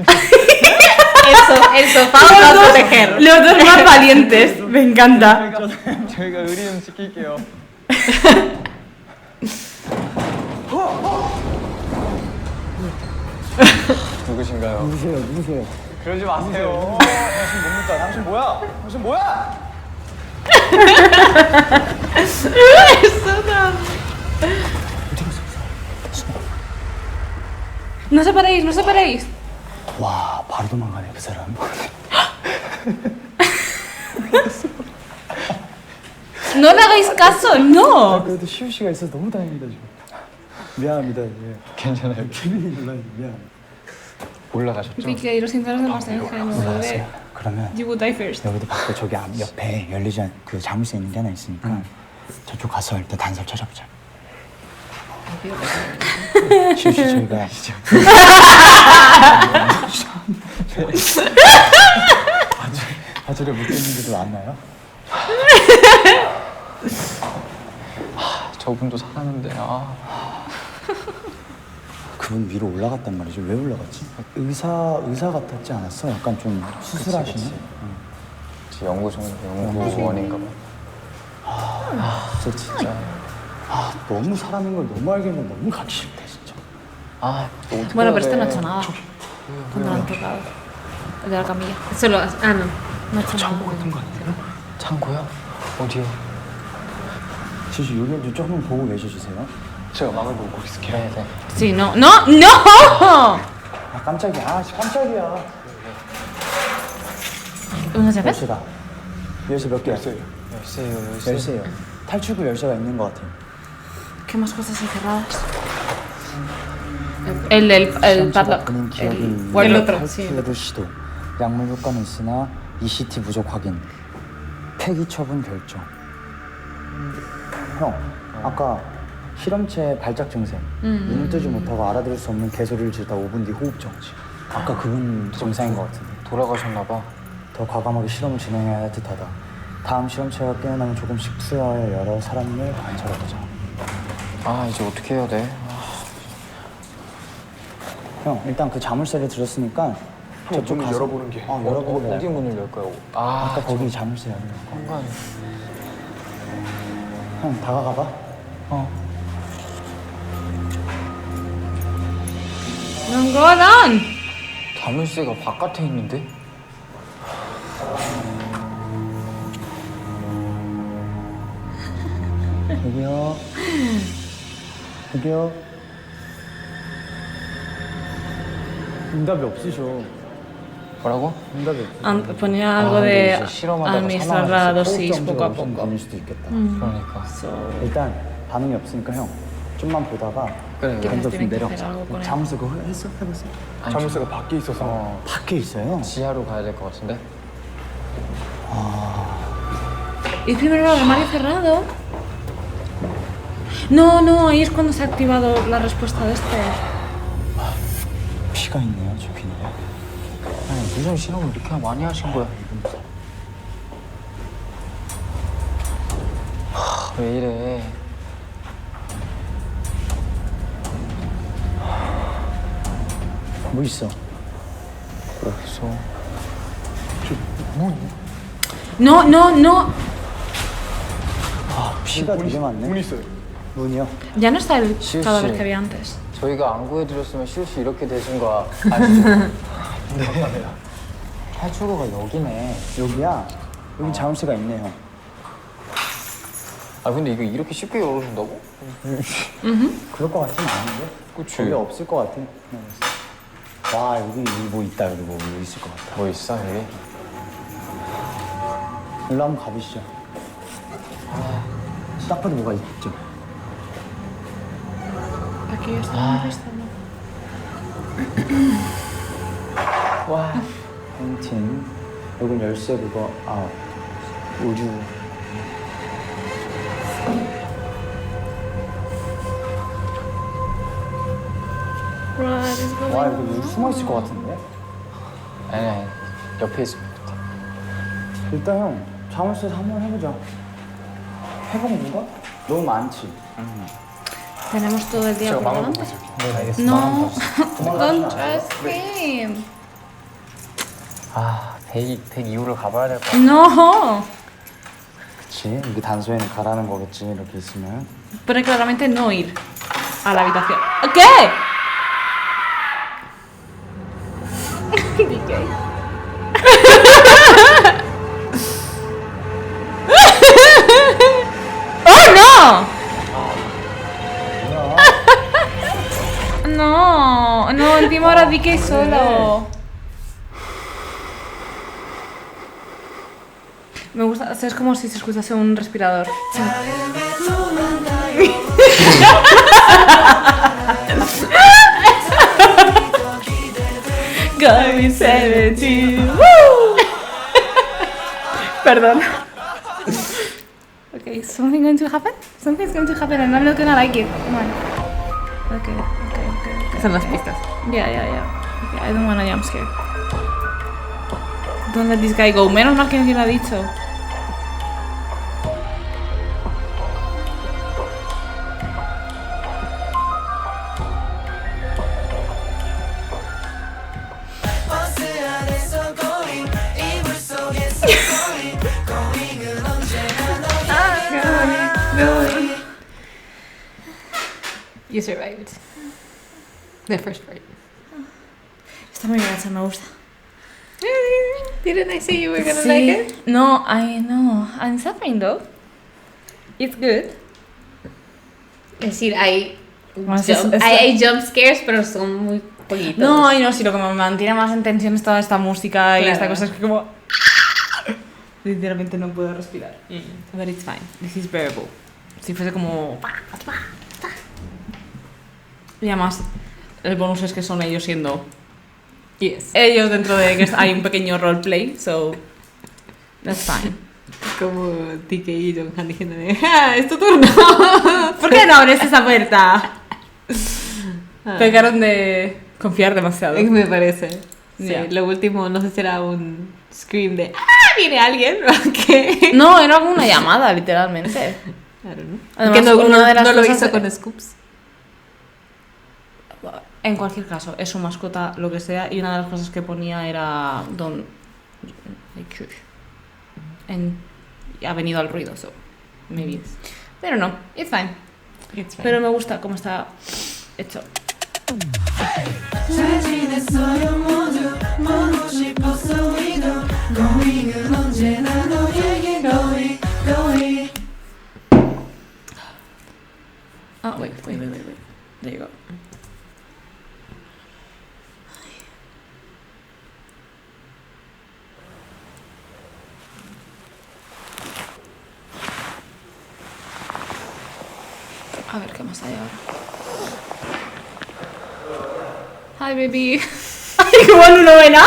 sofá os va a proteger. Los dos más valientes. Me encanta. 저희가 의리는 지킬게요. 누구신가요? 누구세요? 그러지 마세요. 당신 뭡니까? 당신 뭐야? 당신 뭐야? No separéis, no separéis. 와, 바로 도망가네, 그 사람. No le hagáis caso, no. 그래도 시우 씨가 있어서 너무 다행이다, 지금. 미안합니다, 예. 괜찮아요. 케빈이 놀라요, 미안. 올라가셨죠? Vi que los cinturones de Marcelo 올라왔어요. 그러면 You would die first. 여기도 밖에 저기 옆에 열리지 않, 그 자물쇠 있는 게 하나 있으니까 저쪽 가서 일단 단서를 찾아보자. 시우 씨 저희가 바지를 묶여 있는데도 안 나요? 저분도 사는데 그분 위로 올라갔단 말이죠. 왜 올라갔지? 의사 같았지 않았어? 약간 좀 수술하시네. 연구원인가 봐. 진짜 너무 사람인 걸 너무 알겠는데 너무 가기 싫다 진짜. Bueno, pero este no ha hecho nada. Cuando lo han tocado. El de la camilla. Solo. Ah, no. No ha hecho nada. 창고요? 어디요? 지수 여기 조금 보고 계셔주세요. 제가 망을 보고 있을게요. 네. Sí, no, no, no. 아 깜짝이야. 아 깜짝이야. ¿Una llave? 열쇠다. 열쇠 몇 개야? 열쇠요. 열쇠요. 탈출구 열쇠가 있는 것 같아요. ¿Qué más cosas hay cerradas? El 시험체가 padlock. 본인 기억이 el otro, sí. 탈출구 시도. 약물 효과는 있으나 ECT 부족 확인. 폐기 처분 결정. 형, 아까 실험체 발작 증세. 눈을 뜨지 못하고 알아들을 수 없는 개소리를 지르다 5분 뒤 호흡 정지. 아까 그분 증상인 것 같은데. 돌아가셨나 봐. 더 과감하게 실험을 진행해야 할 듯하다. 다음 실험체가 깨어나면 조금씩 투여하여 여러 사람을 관찰해보자. 이제 어떻게 해야 돼? 형, 일단 그 자물쇠를 들었으니까 저쪽 문을 가서 열어보는 게. 열어보고 어디 문을 열까요? 아까 거기 자물쇠 열는 거. 현관. 형, 다가가봐. No go on. 자물쇠가 바깥에 있는데? 여기요. 여기요. 응답이 없으셔. 뭐라고? 응답이 없으셔. Ponía algo de 근데 이제 실험하다가 administrar la 사망했어. dosis 호흡 poco a 정지가 poco. 걸릴 수도 있겠다. 그러니까. 일단 반응이 없으니까 형 좀만 보다가 그래. Tienes 응답 좀 que 내려가자. hacer algo con él. 자물쇠 그거 했어? 해봤어? 자물쇠가 밖에 있어서 밖에 있어요. 지하로 가야 될 것 같은데? Y primero el armario cerrado. No, no, ahí es cuando se ha activado la respuesta de este. 피가 있네요, 저 비닐에. 아니, 무슨 실험을 이렇게 많이 하신 거야? 왜 이래? 뭐 있어? 없어. No, no, no. 피가 되게 많네. 문 있어요. 문이요? Ya no está el Sí, cadáver sí. que había antes. 저희가 안 구해드렸으면 실시 이렇게 되신 거 아시죠? 네. 탈출구가 여기네. 여기야? 여기 자물쇠가 있네, 형. 아 근데 이거 이렇게 쉽게 열어준다고? 그럴 것 같진 않은데? 그치. 여기 없을 것 같아. 와, 여기 뭐 있다, 여기 뭐 있을 것 같아. 뭐 있어 여기? 일로 한번 가보시죠. 딱 봐도 뭐가 있죠? Aquí está el resto, ¿no? 와. 펜틴. 여긴 열쇠 그거, 우주. 와, 여기 숨어 있을 것 같은데? 아니 옆에 있으면 좋다. 일단 형, 자물쇠 한번 해보자. 해본 건가? 너무 많지? Tenemos todo el día 제가 por 망을 보고 delante. 있을게요. 네, 알겠습니다. No, 도망가지 don't 마. trust him. 아 102호를 가봐야 될 것 같아. No. 그치? 여기 단소에는 가라는 거겠지, 이렇게 있으면. Pone claramente no ir a la habitación. ¿Qué? ¡Oh, no! No, no, encima ahora DK solo. Me gusta, es como si se escuchase un respirador. Going 17. Woo! Perdón. Okay, something going to happen? Something's going to happen and I'm not gonna like it. Come on. Okay. Son las pistas. Yeah. Okay, I don't wanna jump scare. Don't let this guy go. Menos mal que alguien lo ha dicho. You survived. The first part. Está muy bien, esa me gusta. Didn't I say you were gonna Sí. like it? No, I know. I'm suffering though. It's good. Es decir, hay Bueno, hay jump scares, pero son muy poquitos. No, ay no, sí, lo que me mantiene más en tensión es toda esta música y Claro. esta cosa es que como... Literalmente no puedo respirar. But it's fine. This is bearable. Si fuese como... Y además, el bonus es que son ellos siendo... Yes. Ellos dentro de que hay un pequeño roleplay, so... That's fine. Como TK y John Han diciendo de, es tu turno. ¿Por qué no abres esa puerta? Pecaron de confiar demasiado. Me parece. Sí, Ya. lo último, no sé si era un scream de, viene alguien, ¿o qué? No, era como una llamada, literalmente. I don't know. Además, que no, una de las no lo cosas hizo de- con Scoops. En cualquier caso, es su mascota, lo que sea, y una de las cosas que ponía era don... Ha venido al ruido, so maybe. Pero no, it's fine. Pero me gusta cómo está hecho. A ver qué más hay ahora. Hi, baby. Ay, qué bueno novena.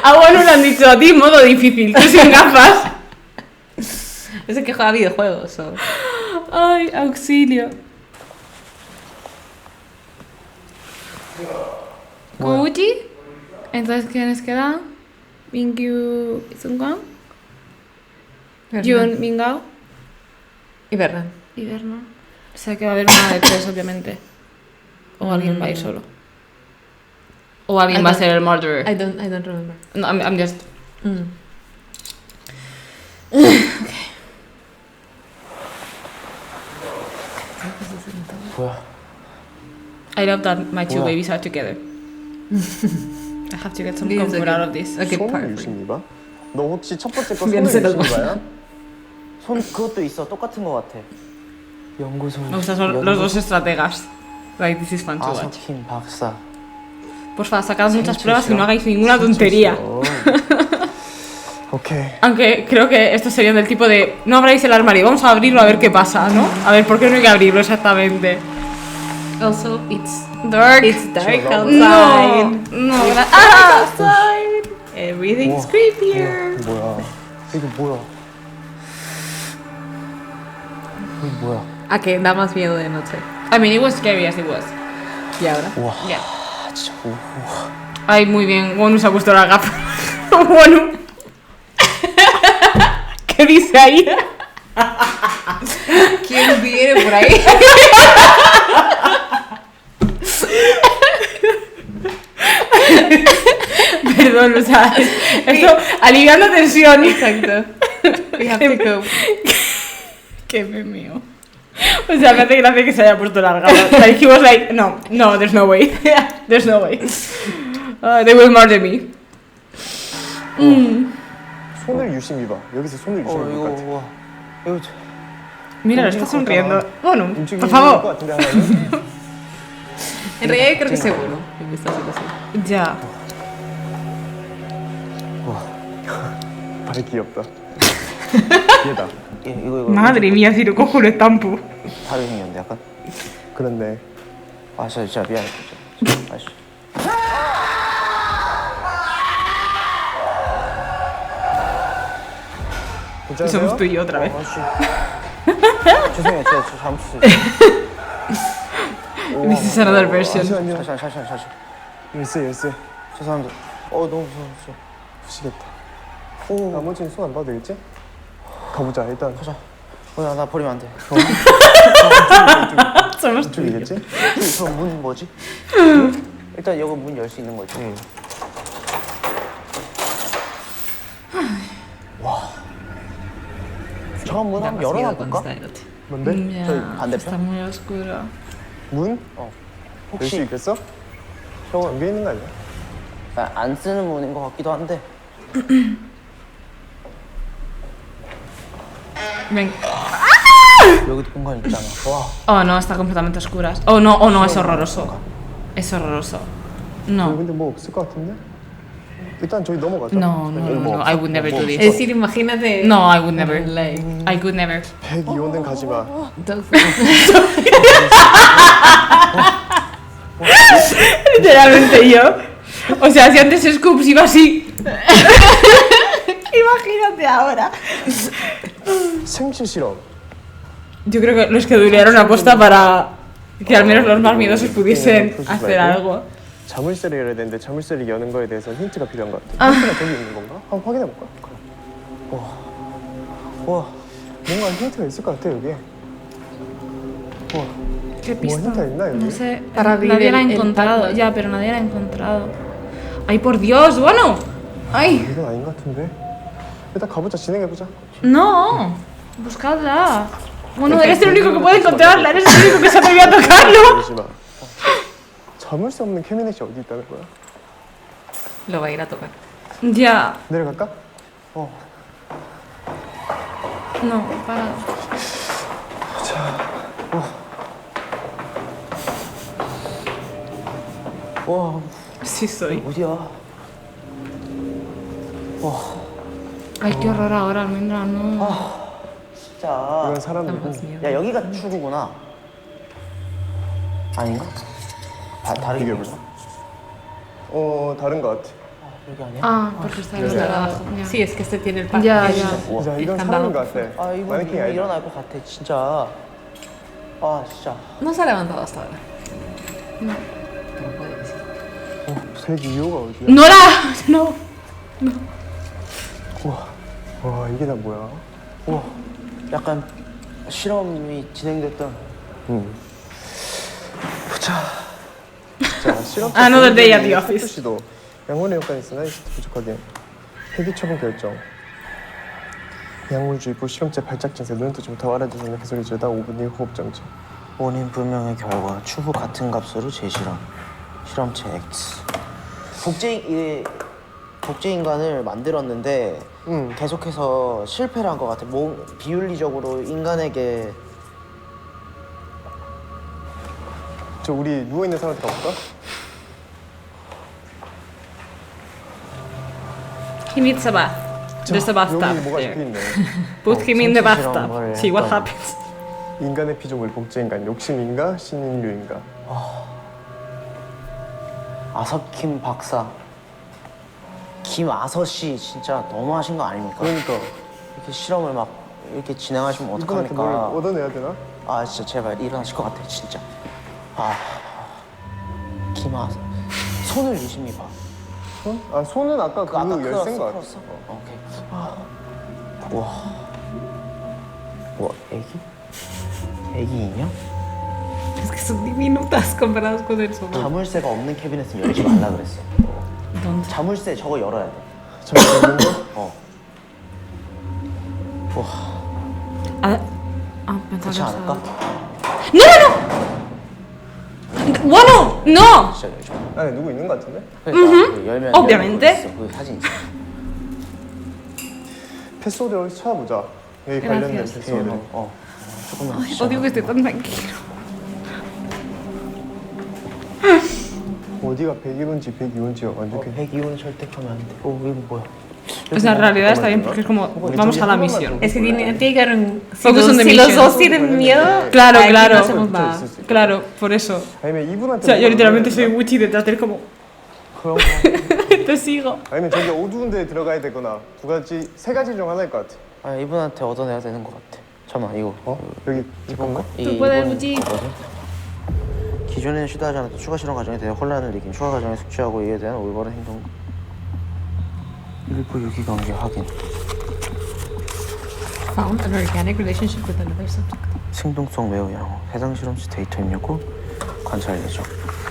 A bueno le han dicho a ti modo difícil, tú sin gafas. Es el que juega videojuegos. O... Ay, auxilio. Kouji. Entonces, ¿quiénes quedan? Mingyu Zungang, Jun Mingao Y Bernan. y Berna. O sea que va a haber una de tres, obviamente. O alguien va a ir solo. O alguien I va a don't- ser el murderer. I don't remember. No, I'm just... Mm. 뭐야? I love that my two Wow. babies are together. I have to get some This is a comfort good- out of this. a good part 손을 for you. 유심이가? 너 혹시 첫 번째 거 미안해, 손을 제가 유심이가야? 손 그것도 있어. 똑같은 거 같아. 연구소. Me gustan son los dos estrategas. Like, this is fun to watch. 아사킴 박사. Porfa, sacad muchas pruebas y no hagáis ninguna tontería. 오케이. Aunque creo que estos serían del tipo de no abráis el armario, vamos a abrirlo a ver qué pasa, ¿no? A ver, ¿por qué no hay que abrirlo exactamente? Also, it's Dark. dark No, outside. no, Ah! Outside. Everything's creepier. 뭐야? 이거 뭐야? 이게 뭐야? ¿A qué da más miedo de noche? I mean, it was scary as it was. ¿Y ahora? 우와. Yeah. 진짜. Ay, muy bien, Wonu se ha puesto la gafa. Wonu. ¿Qué dice ahí? ¿Quién viene por ahí? Perdón, o sea, esto aliviando tensión. Exacto. We have to go. Qué memeo. O sea, me hace gracia que se haya puesto las gafas. Like, he was like, no, there's no way. There's no way. They will murder me. 손을 유심히 봐. 여기서 손을 유심히 볼 이거 것 같아. 우와. 이거 Mira, está sonriendo. Bueno, 움직이는 por 것 favor. 같은데 하나는? En realidad creo que seguro. En esta situación. Ya. 발이 귀엽다. 얘다. 이거 Madre mía, si lo cojo lo estampo. 다르게 생겼는데 약간. 그렇네. 아 진짜 미안해. 진짜. 아씨. 괜찮으세요? Somos tú y yo otra vez. 아씨. 죄송해요. 제가 잘못했어요. This is another version. 잠시만요. 잠시만. 열쇠. 죄송합니다. 너무 무서워. 부시겠다. 나머지는 손 안 봐도 되겠지? 가보자. 일단 가자. 나 버리면 안 돼. Somos tú y yo. 이쪽이겠지? 그럼 문 뭐지? 일단 여기 문 열 수 있는 거지. 저 문 Da 한번 más 열어놔 miedo cuando 볼까? está de noche. 뭔데? 저희 Ya, 반대편? está muy oscuro. 문? 열 수 혹시 있겠어? 형 잠겨 있는 거 아니야? 안 쓰는 문인 것 같기도 한데. Ven. 여기도 공간 있잖아. 와. Oh, no, está completamente a oscuras. Oh, no, es horroroso. Es horroroso. 여기 No. 근데 뭐 없을 것 같은데? 일단 저기 넘어가자. No, I would never do Es this. decir, imagínate. No, I would never. Like, I could never. 102호는 가지 마. Literalmente yo. O sea, si antes Scoops iba así. Imagínate ahora. 생실 실험. Yo creo que los que durearon aposta para que al menos los más miedosos pudiesen hacer algo. 자물쇠를 열어야 되는데 자물쇠를 여는 거에 대해서 힌트가 필요한 것 같아. 힌트가 저기 있는 건가? 한번 확인해 볼까? 와, 뭔가 힌트가 있을 것 같아 여기. ¿Qué 뭐 힌트가 있나 여기? No sé. Para abrir Nadie la ha el encontrado. Pac-Man. Ya, pero nadie la ha encontrado. ¡Ay, por Dios! Bueno. ¡Ay! 이건 아닌 것 같은데. 일단 가보자, 진행해 보자. ¡No! Buscadla. Bueno, eres el único que puede encontrarla. Eres el único que se atrevió a tocarlo. 그러지 마. 자물쇠 없는 캐비넷이 어디 있다는 거야? lo va a ir a tocar. Ya. 내려갈까? No, para. 와, Sí soy. 어디야? Ay, qué horror ahora, almendra, no. 진짜. 이건 사람이고. 야 여기가 출구구나. 아닌가? 다르게 이게 보자. 다른 것 같아. 여기 아니야? Ah, porque está Está abajo. Sí, es que este tiene el par. Ya, el- ya. 진짜 이건 candado. 사람인 것 같아. 아 이분 마네킹이 이분 아니다. 일어날 것 같아 진짜. 아 진짜. No se ha levantado hasta ahora. No. No puede decir. 색 이유가 어디야? ¡Nora! ¡No! 와 이게 다 뭐야? 우와. 약간 실험이 진행됐던. 보자. 자 실험. Another day at the office. 씨도 양원의 효과가 있으나 이스트 부족하게 폐기 처분 결정. 약물주의보 실험체 발작 증세 눈 뜨지 못하고 알아들으면 개소리 지르다 5분 뒤 호흡 정지. 원인 불명의 결과 추후 같은 값으로 재실험. 실험체 X. 복제 인간을 만들었는데 계속해서 실패를 한 것 같아. 비윤리적으로 인간에게. 저 우리 누워 있는 사람한테 가볼까? He needs a bath. There's a bathtub 여기 뭐가 there. 적혀 있네. Put him in the 생체 bathtub. 실험을 See what 했던. happens. 인간의 피조물 복제인간 욕심인가 신인류인가? 아섭킴 박사. 김아서 씨 진짜 너무 하신 거 아닙니까? 그러니까 이렇게 실험을 막 이렇게 진행하시면 이분한테 뭘 어떡합니까? 얻어내야 되나? 아 진짜 제발 일어나실 것 같아 진짜. 아 김아서 손을 유심히 봐. 손? 아 손은 아까 그 아까 열쇠인 것 같아. 풀었어? 오케이. 와. 와 애기 인형? Es que son diminutas comparadas con el sofá. 자물쇠가 없는 캐비넷은 열지 말라 그랬어. ¿Dónde? 자물쇠 저거 열어야 돼. 잠깐 있는 거? 어. Pensaba 그렇지 que 않을까? estaba... ¡Bueno! ¡No! 진짜 열지 마. 안에 누구 있는 것 같은데? 그러니까 열면 Obviamente. 열고 있어. 그 사진 있어. 패스워드 여기서 찾아보자. 여기 관련된 Gracias. 패스워드. 조금만. Odio que esté tan tranquilo. 어디가 101호인지 102호인지가 완전 그 102호는 절대하면 안 돼. 이거 뭐야? Pues en realidad está bien porque es como vamos a la misión. Es que tiene que haber Focus on the si los mission. dos tienen miedo, Claro, aquí claro. no hacemos nada. Claro, por eso. 아니면 O 이분한테 sea, yo literalmente 물어보면 soy 되나? Wichi detrás de él como... 그런 거. Te sigo. 아니면 저기 어두운 데 들어가야 되거나 세 가지 중 하나일 것 같아. 아 이분한테 얻어내야 되는 것 같아. 잠깐만 이거. 여기 이건가? 이 puedes, 이분 Wichi. 거거든? 기존에는 시도하지 않았던 추가 실험 과정에 대해 혼란을 느낀 추가 과정에 숙지하고 이에 대한 올바른 행동. 일부 유기관계 확인. Found an organic relationship with another subject. 생동성 매우 양호. 해당 실험치 데이터 입력 후 관찰 예정.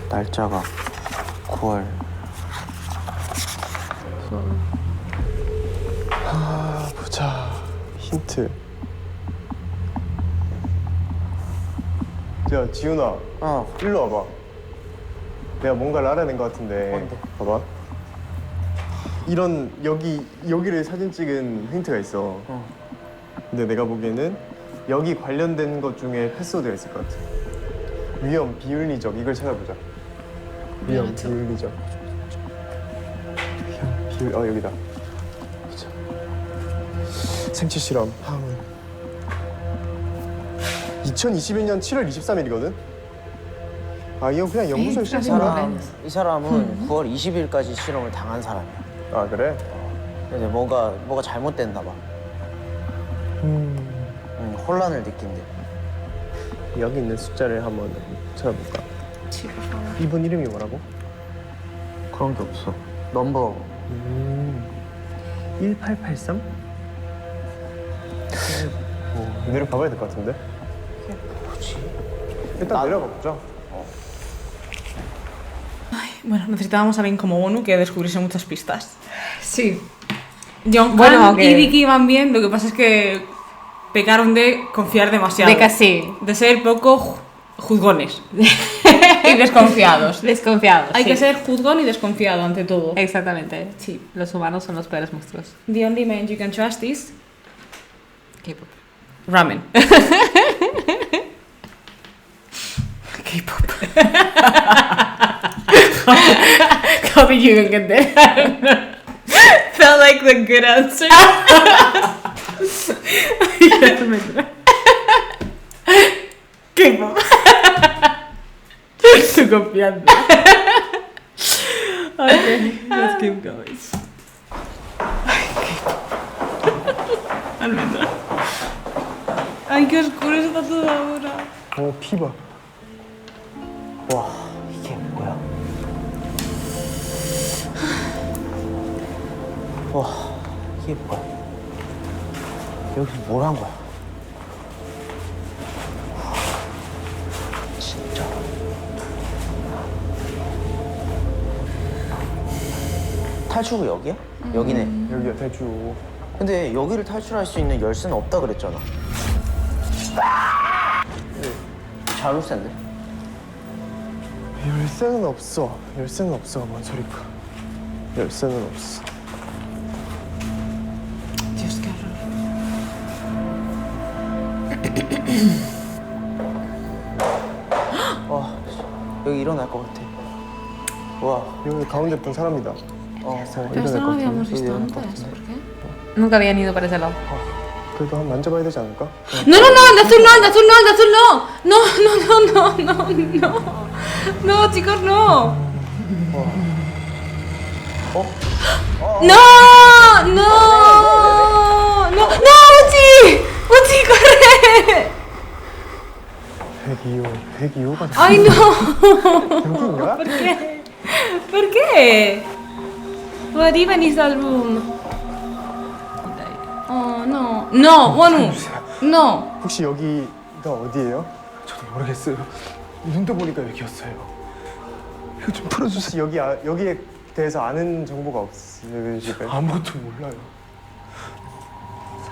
날짜가 9월. 보자. 힌트. 야 지훈아, 일로 와봐. 내가 뭔가를 알아낸 것 같은데. 뭔데? 봐봐. 이런 여기를 사진 찍은 힌트가 있어. 근데 내가 보기에는 여기 관련된 것 중에 패스워드가 있을 것 같아. 위험, 비윤리적 이걸 찾아보자. 위험, 비윤리적. 위험, 여기다. 보자. 생체 실험, 항문. 2021년 7월 23일이거든. 아 이건 그냥 연구소에 실험인가? 이 사람은 9월 20일까지 실험을 당한 사람이야. 아 그래? 근데 뭐가 잘못됐나 봐. 혼란을 느낀대. 여기 있는 숫자를 한번 찾아볼까? 이분 이름이 뭐라고? 그런 게 없어. 넘버 1883? 내려 가봐야 될 것 같은데? 뭐지? 일단 내려가 보자. Bueno, necesitábamos a alguien como ONU que descubriese muchas pistas. Sí. John Bueno, Khan que- y Vicky van bien, lo que pasa es que pecaron de confiar demasiado. De casi. De ser poco juzgones. Y desconfiados. Desconfiados. Hay sí. que ser juzgón y desconfiado ante todo. Exactamente. Sí. Los humanos son los peores monstruos. The only man you can trust is K-pop. ramen. K-pop. How did you even get there? Felt like the good answer. K-pop. Tu confianza. Okay, let's keep going. Almendra. Ay, qué oscuro está todo ahora. 피 봐. 와, 이게 뭐야? 와, 이게 뭐야? 여기서 뭘 한 거야? 진짜. 탈출구 여기야? 여기네. 여기가 대주. 근데 여기를 탈출할 수 있는 열쇠는 없다 그랬잖아. 자물쇠인데? 열쇠는 없어. 열쇠는 없어. 뭔 소리까? 열쇠는 없어. Dios, qué horror. 와, 여기 일어날 것 같아. 와, 여기 가운데 있던 사람이다. Pero esto no lo habíamos visto antes, ¿por qué? Nunca habían ido para ese lado. 그래도 한번 만져봐야 되지 않을까? No, no, no, el de azul no, el de azul no, el de azul no. No, no, no, no, no, no. No, chicos, no. No, no, no, no, Uchi, Uchi, corre. 102호. 102호가 Ay, no. 여기인가? ¿Por qué? ¿Por qué? What even is that room? Oh, no. No, Wonu. No. 혹시 여기가 어디예요? 저도 모르겠어요. 눈도 보니까 여기였어요. 이거 좀 풀어주세요. 여기에 대해서 아는 정보가 없으시고요. 아무것도 몰라요.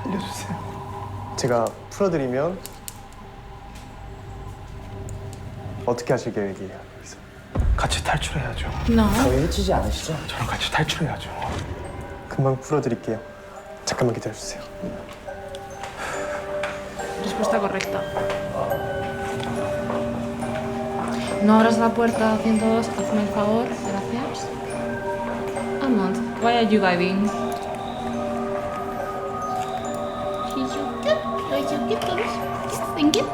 살려주세요. 제가 풀어드리면 어떻게 하실 계획이에요? 여기서 같이 탈출해야죠. No. 저희 해치지 않으시죠? 저랑 같이 탈출해야죠. 금방 풀어드릴게요. 잠깐만 기다려주세요. Respuesta correcta. No abras la puerta, 102, hazme el favor, gracias. Almond, why are you diving? She's so cute. She's so cute, baby. Thank you.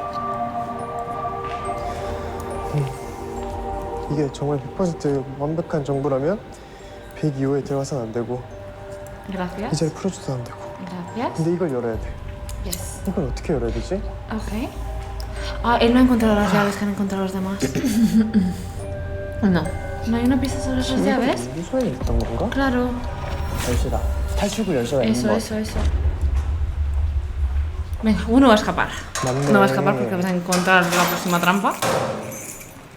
이게 정말 100% 완벽한 정보라면 102호에 들어가서는 안 되고 이 Gracias. 자리 풀어줘도 안 되고 Gracias. 근데 이걸 열어야 돼. Yes. 이걸 어떻게 열어야 되지? Ok. Ah, él no ha encontrado las llaves que han encontrado los demás. No. ¿No hay una pista sobre esas llaves? 유소에 있던 건가? Claro. 열쇠다. 탈출구 열쇠가 있는 Eso, 거. eso, eso. Venga, uno va a escapar. 맞네. No va a escapar porque vas a encontrar la próxima trampa.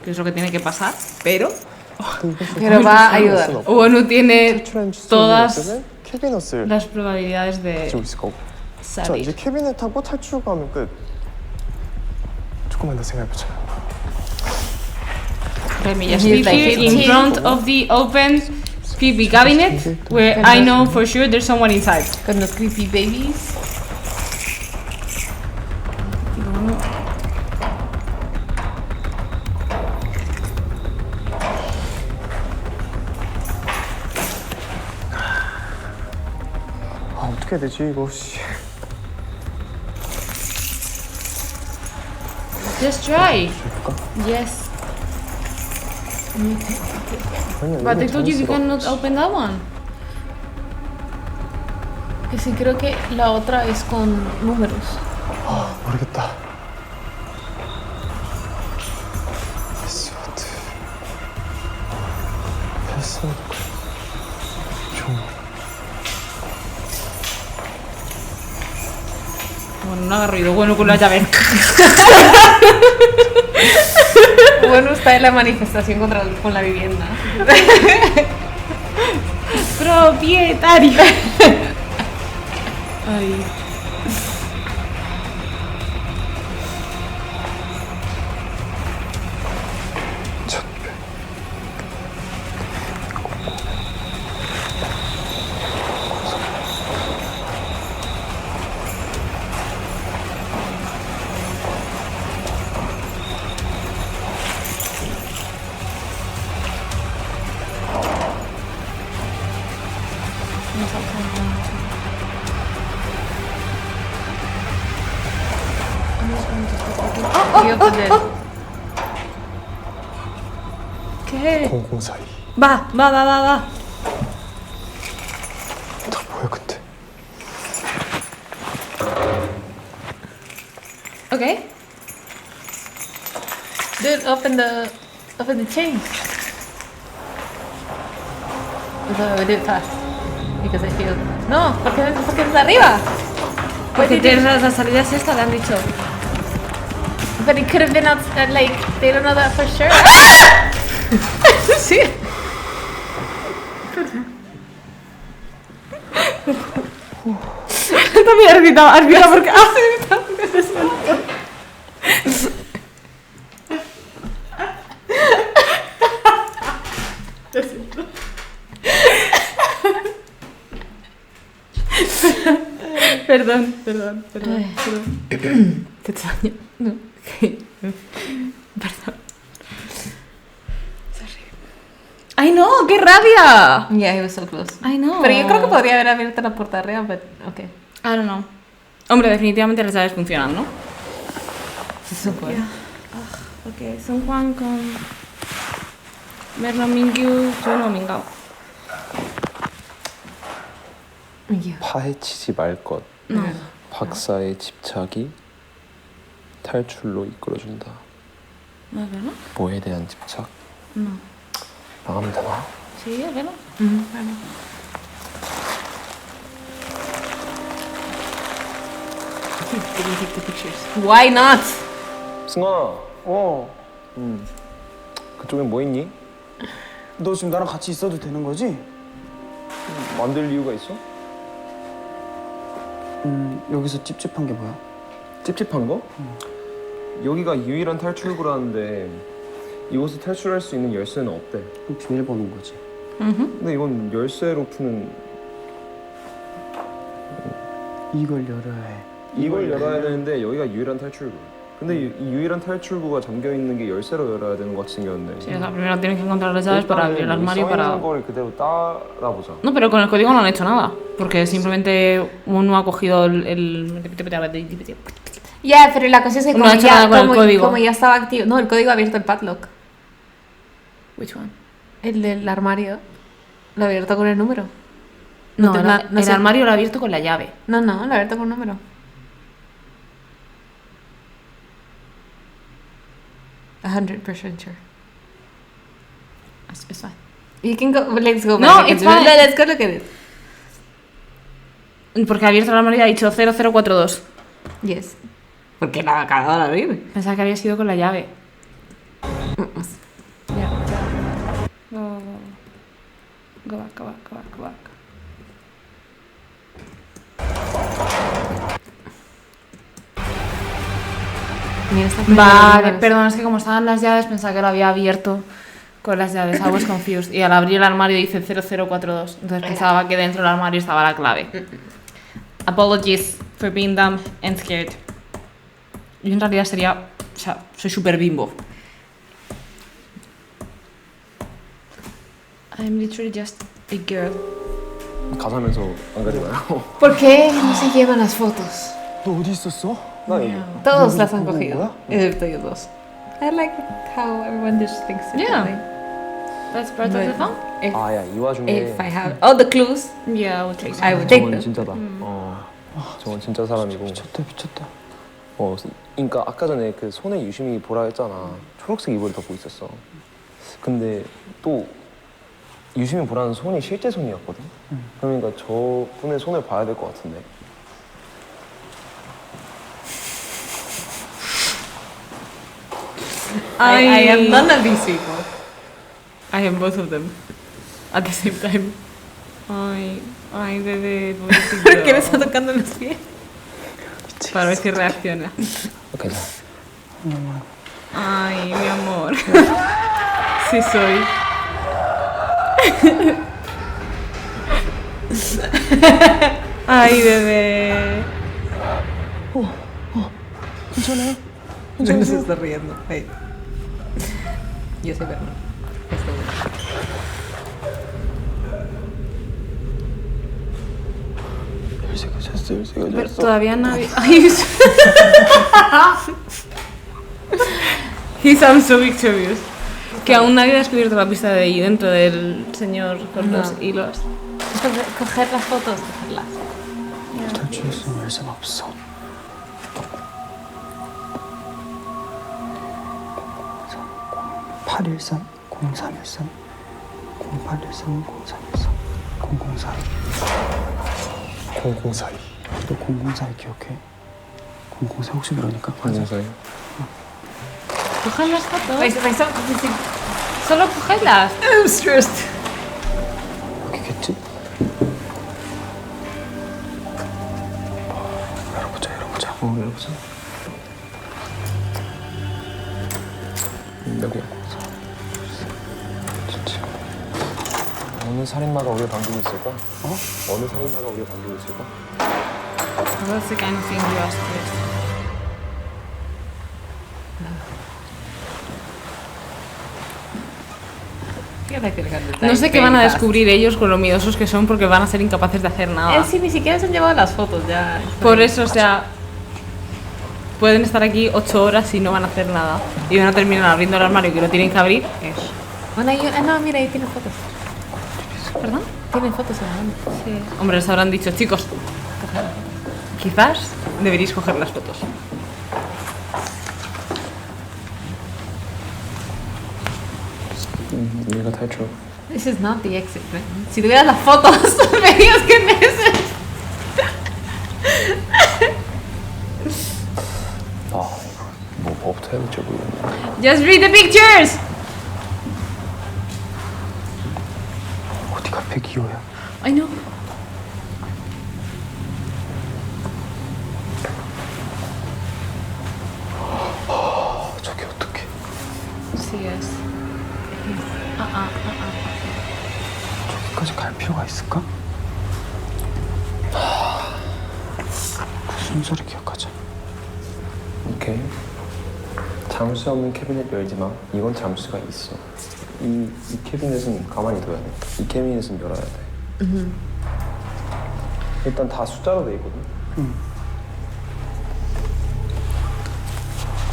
Que es lo que tiene que pasar. Pero Pero va a ayudar. Uno tiene 탈출한 수준이 todas 없으면 캐비닛을 las probabilidades de 가지고 있을 거고. 자 이제 salir. 캐비닛하고 탈출하면 끝. 조금만 더 생각해보자. Let me just He's be like here in 15. front of the open creepy cabinet where I know for sure there's someone inside. Con los creepy babies. 아 어떻게 해야 되지 이거 씨. Just try. Yes. 아니야, But I 이건 told you you 잘했어. cannot open that one. Que sí, creo que la otra es con números. 아 모르겠다. 패스워드. 패스워드. 좀. Bueno, no haga ruido. Bueno, con la llave. Bueno, está en la manifestación con la vivienda. Propietario. Ay. You opened it. ¿Qué? 0042. Va. 다 뭐야 근데? Okay. Dude, open the chain. So we do it fast. Because I feel... No, porque es arriba. Porque tienes las salidas esta, le han dicho. But it could have been outside, like, they don't know that for sure. Sí. También has gritado porque... Perdón. Te extraño. No. Perdón. ¡Ay, no! ¡Qué rabia! Yeah, he was so close. ¡Ay, no! Pero yo creo que podría haber abierto la puerta arriba, but okay. I don't know. Hombre, definitivamente las llaves funcionan, ¿no? Se supone. Ok, Son Juan con... Merno Mingyu, Juno Mingao. 파헤치지 말 것. 박사의 집착이 탈출로 이끌어준다. ¿No? 뭐에 대한 집착? No. 나가면 되나? Sí, a verlo. Why not? 승아. 그쪽엔 뭐 있니? 너 지금 나랑 같이 있어도 되는 거지? 만들 이유가 있어? 여기서 찝찝한 게 뭐야? 찝찝한 거? 여기가 유일한 탈출구라는데 이곳을 탈출할 수 있는 열쇠는 없대. 비밀번호인 거지. 근데 이건 열쇠로 푸는... 이걸 열어야 해. 이걸 열어야 되는데 여기가 유일한 탈출구. 근데 이 유일한 탈출구가 잠겨 있는 게 열쇠로 열어야 되는 것 같이 생겼네. Sí, o sea, primero tienes que encontrar las llaves para abrir el armario para... 써있는 걸 그대로 따라보자. No, pero con el código no han hecho nada. Porque simplemente uno ha cogido el... Yeah, pero la cosa es que No ha hecho nada con el código. como ya estaba activo... No, el código ha abierto el padlock. Which one? El del armario. Lo ha abierto con el número. No, te- no el sé. armario lo ha abierto con la llave. No, lo ha abierto con un número. 100% sure. It's fine. You can go... Let's go No, back. it's fine. Let's go look at it. Porque ha abierto el armario y ha dicho 0042. Yes. Porque la acabado de abrir. Pensaba que había sido con la llave. Ya. Go back. Mira, está Vale, perdón, es que como estaban las llaves pensaba que lo había abierto con las llaves. I was confused. Y al abrir el armario dice 0042. Entonces pensaba que dentro del armario estaba la clave. Apologies for being dumb and scared. Yo en realidad sería... O sea, soy súper bimbo. I'm literally just a girl. 가사면서 안 가져가요? ¿Por qué no se llevan las fotos? 너 어디 있었어? 나 여기. Todos las han ¿Cómo, cogido. cómo? Excepto ellos dos. I like how everyone just thinks differently. That's part of the fun? 아야 이 와중에 If I have all the clues, Yeah, I would take I would take 저건 them. 진짜다. 저건 진짜 사람이고. 미쳤다. 그러니까 아까 전에 그 손에 유심히 보라 했잖아. 초록색 이불을 덮고 있었어. 근데 또 유심히 보라는 손이 실제 손이었거든. 그러니까 저 분의 손을 봐야 될 것 같은데. I am none of these people. I am both of them. At the same time. Ay, bebé, pobrecito. ¿Por qué me está tocando los pies? Para ver si reacciona. 오케이. Ay, mi amor. Sí soy. Ay, bebé. No se está riendo. Hey. Yo soy Berna. Está bueno. 열쇠가 졌어. Pero todavía no había... Ay, He sounds so victorious. Que aún nadie ha descubierto la pista de ahí dentro del señor con los hilos. Coger las fotos, cogerlas. 탈출할 수 있는 열쇠는 없어. 813 0313 0813 0313 0042 004. 너 004 기억해? 004 혹시 모르니까 맞아. 004. Cojan las fotos. Solo cogerlas. I'm stressed. 여기겠지? 열어보자. 열어보자. 여기야. 진짜. 어느 살인마가 우리를 반기고 있을까? 어느 살인마가 우리를 반기고 있을까? That's the kind of thing you ask for. No sé qué van a descubrir ellos con lo miedosos que son porque van a ser incapaces de hacer nada. Sí, ni siquiera se han llevado las fotos ya. Por eso, o sea, pueden estar aquí 8 horas y no van a hacer nada. Y van a terminar abriendo el armario que lo tienen que abrir. Bueno, no, mira, ahí tienen fotos. ¿Perdón? Tienen fotos en la mano. Sí. Hombre, les habrán dicho, chicos, quizás deberíais coger las fotos. 얘가 탈출. This is not the exit, right? Si tuvieras las fotos, verías que es. 아, 이거 뭐부터 해야 될지 모르겠네. Just read the pictures! 어디가 102호야? I know. 저기 어떡해? Sí es. 저기까지 갈 필요가 있을까? 그 순서를 기억하자. 오케이. 잠수 없는 캐비넷 열지 마. 이건 잠수가 있어. 이 캐비넷은 가만히 둬야 돼. 이 캐비넷은 열어야 돼. 일단 다 숫자로 돼 있거든.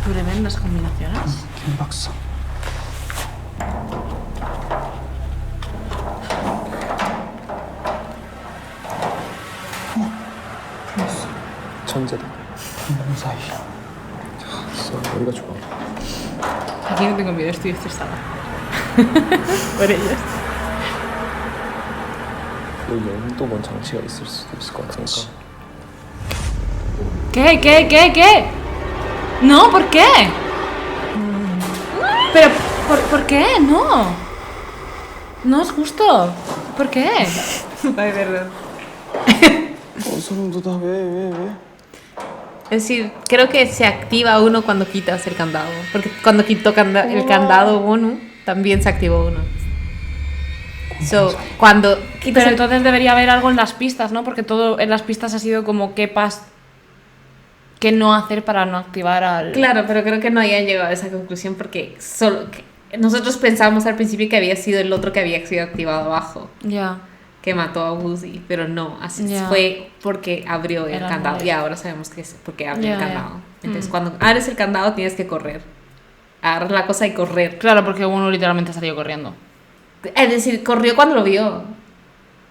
Tremendas combinaciones. 김 박사. 천재다. 004. 진짜 머리가 좋아. Aquí no tengo miedo, estoy estresada. Por ellos. 여기는 또 뭔 장치가 있을 수도 있을 것 같으니까. ¿Qué? No, ¿por qué? Pero, ¿por qué? No. No es justo. ¿Por qué? Ay, verdad. 소름 돋아. 왜? Es decir, creo que se activa uno cuando quitas el candado. Porque cuando quitó el candado uno, también se activó uno. So, cuando quitas Pero entonces debería haber algo en las pistas, ¿no? Porque todo en las pistas ha sido como qué no hacer para no activar al... Claro, pero creo que no hayan llegado a esa conclusión porque nosotros pensábamos al principio que había sido el otro que había sido activado abajo. Ya. Que mató a Woozy, pero no, así Ya. fue porque abrió el Era candado. nuevo. Y ahora sabemos que es porque abrió Ya, el ya. candado. Entonces, cuando abres el candado tienes que correr. Agarrar la cosa y correr. Claro, porque uno literalmente salió corriendo. Es decir, corrió cuando lo vio.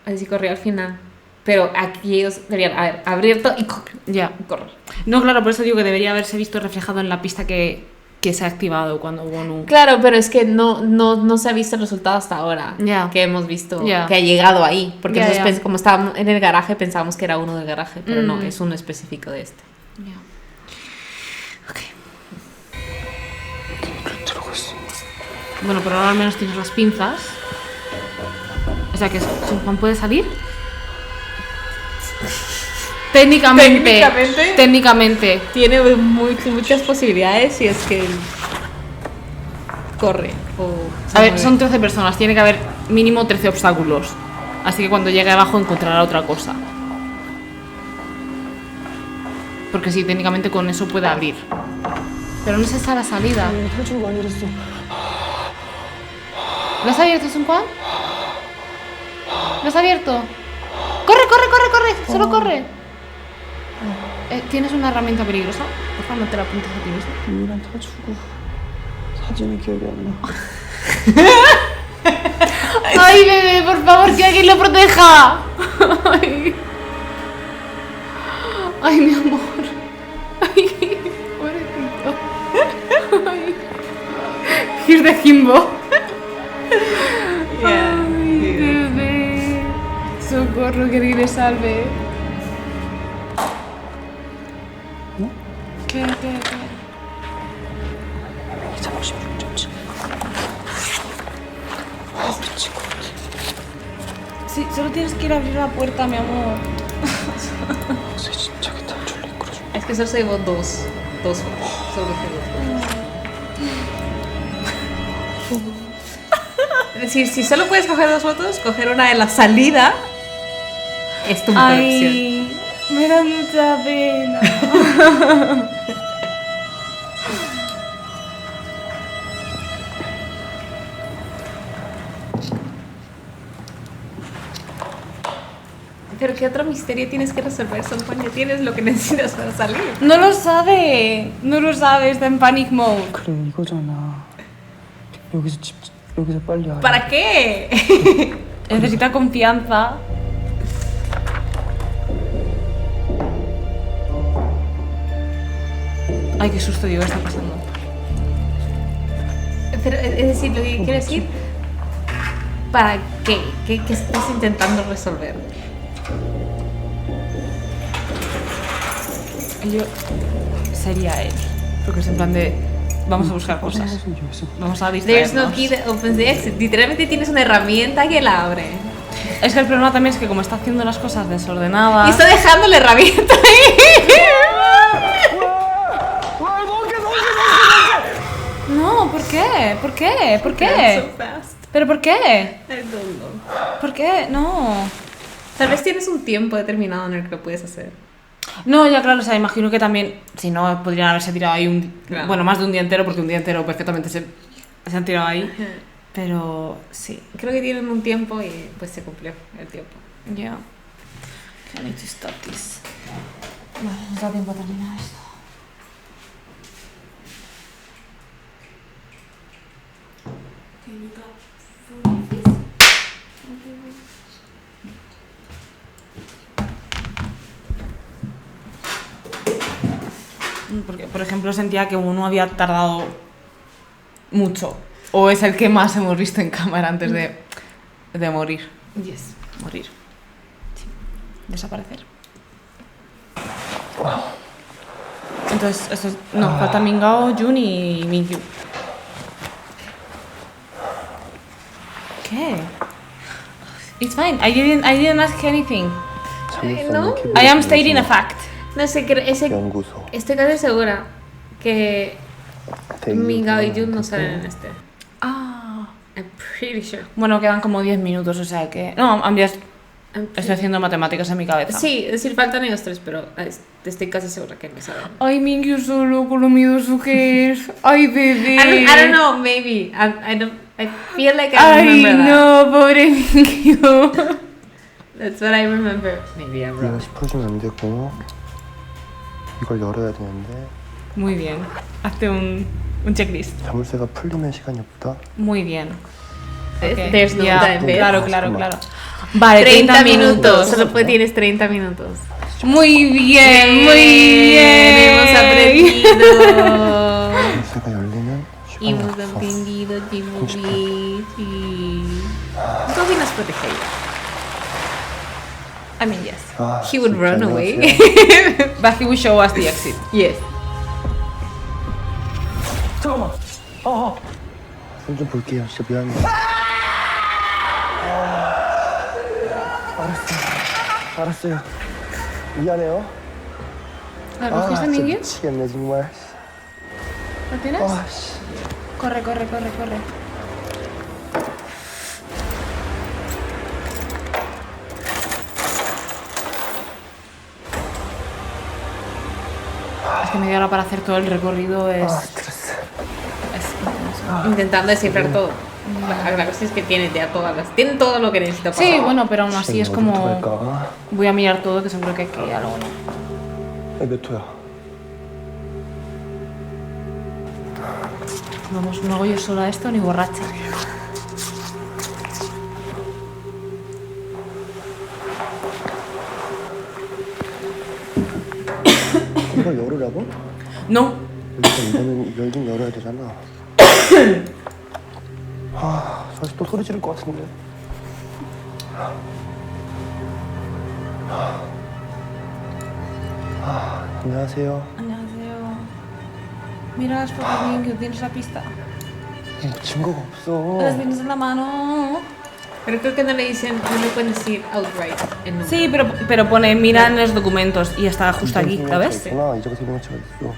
Es decir, corrió al final. Pero aquí ellos deberían abrir todo y correr. No, claro, por eso digo que debería haberse visto reflejado en la pista que se ha activado cuando hubo un... Claro, pero es que no se ha visto el resultado hasta ahora. Ya. Que hemos visto Ya. que ha llegado ahí. Porque Ya, nosotros ya. como estábamos en el garaje pensábamos que era uno del garaje. Pero no, es uno específico de este. Ya. Bueno, pero ahora al menos tienes las pinzas. O sea que Juan puede salir. Técnicamente. Tiene muchas posibilidades si es que corre. A ver, son 13 personas, tiene que haber mínimo 13 obstáculos. Así que cuando llegue abajo encontrará otra cosa. Porque sí, técnicamente con eso puede abrir. Pero no es esa la salida. ¿Lo has abierto, Sun Quan? ¿Lo has abierto? ¡Corre! ¡Solo corre! ¿Tienes una herramienta peligrosa? Por favor, no te la apuntes a ti mismo. 사진이 기억이 안 나. Ay, bebé, por favor, que alguien lo proteja. Ay, ay mi amor. Ay, pobrecito. Ay. Here's the Jimbo. Ay, bebé. Socorro, que Dios le salve. ¿Qué? Sí, solo tienes que ir a abrir la puerta, mi amor. Es que solo se llevó dos fotos. Solo que dos. Es decir, si solo puedes coger 2 fotos, coger una de la salida es tu mejor opción. Ay, me da mucha pena. Pero ¿qué otro misterio tienes que resolver? Solo cuando tienes lo que necesitas para salir. No lo sabe, está en panic mode. 그래 이거잖아. 여기서 빨리 알아. ¿Para qué? Necesita confianza. Ay, qué susto, digo, ¿qué está pasando? Pero es decir, lo que quiero decir, ¿para qué? ¿Qué estás intentando resolver? Yo sería él, porque es en plan de vamos a buscar cosas, vamos a There's no distraernos. key that opens the exit. Literalmente tienes una herramienta que la abre. Es que el problema también es que como está haciendo las cosas desordenadas. Y está dejando la herramienta ahí. No, ¿por qué? ¿Por qué? ¿Por qué? ¿Pero por qué? ¿Por qué? No. Tal vez tienes un tiempo determinado en el que lo puedes hacer. No, ya claro, o sea, imagino que también, si no, podrían haberse tirado ahí Claro. bueno, más de un día entero, porque un día entero perfectamente se han tirado ahí. Pero sí, Creo que tienen un tiempo y pues se cumplió el tiempo. ya. I need to stop this. Vale, nos da tiempo a terminar esto. Porque, por ejemplo, sentía que uno había tardado mucho. O es el que más hemos visto en cámara antes de morir. Yes. Morir. Sí. Desaparecer. Entonces, esto es, no, falta Mingao, Jun y Mingyu. ¿Qué? It's fine. I didn't ask anything. ¿No? I am stating a fact. No sé, estoy casi segura que Mingao y Jun no salen en este. Ah. I'm pretty sure. Bueno, quedan como 10 minutos, o sea que... No, estoy haciendo matemáticas en mi cabeza. Sí, es decir, faltan ellos 3, pero estoy casi segura que no salen. Ay, Mingyu solo con lo miedoso que es. Ay, bebé. I don't know, maybe. I feel like I remember Ay, that. no, pobre Mingyu. That's what I remember. Maybe I'm 이거 wrong. 짚어주면 안 되고 이걸 열어야 되는데 Muy bien. Hazte un checklist. 자물쇠가 풀리면 시간이 없다. Muy bien. There's no Ya, time, ¿ves? claro, claro, claro. Vale, 30 minutos. Solo tienes 30 minutos. Muy bien, muy bien. Hemos aprendido. 자물쇠가 열리면 시간이 Hemos 없어. aprendido, Jimmy. ¿Qué opinas proteger? I mean, yes. 아, He would 진짜 run 안녕하세요. away. But he will show us the exit. Yes. 잠깐만. 손 좀 볼게요. 진짜 미안해. 알았어요. 미안해요. ¿La cogiste, Mingyu? 미치겠네 정말. ¿Lo tienes? 아, 씨. Corre, corre, corre, corre. Es que media hora para hacer todo el recorrido es... 아, 스트레스. es intenso. Intentando descifrar todo. La cosa es que tienen ya tienen todo lo que necesita pasar. Sí, bueno, pero aún así es 어디부터 como... 갈까? Voy a mirar todo, que seguro que hay algo, ¿no? 몇 호야? Vamos, no hago yo sola esto ni borracha. 이걸 열으라고? No. 일단 이거는 열긴 열어야 되잖아. 아, 사실 또 소리 지를 것 같은데. 안녕하세요. 안녕하세요. Mira las fotos bien que tienes la pista. 증거가 없어. Las tienes en la mano. Pero creo que no le dicen, no le pueden decir outright el nombre. Sí, pero pone mira en los documentos y está justo aquí, ¿lo ves? 있구나. 이자가 설명서가 있어.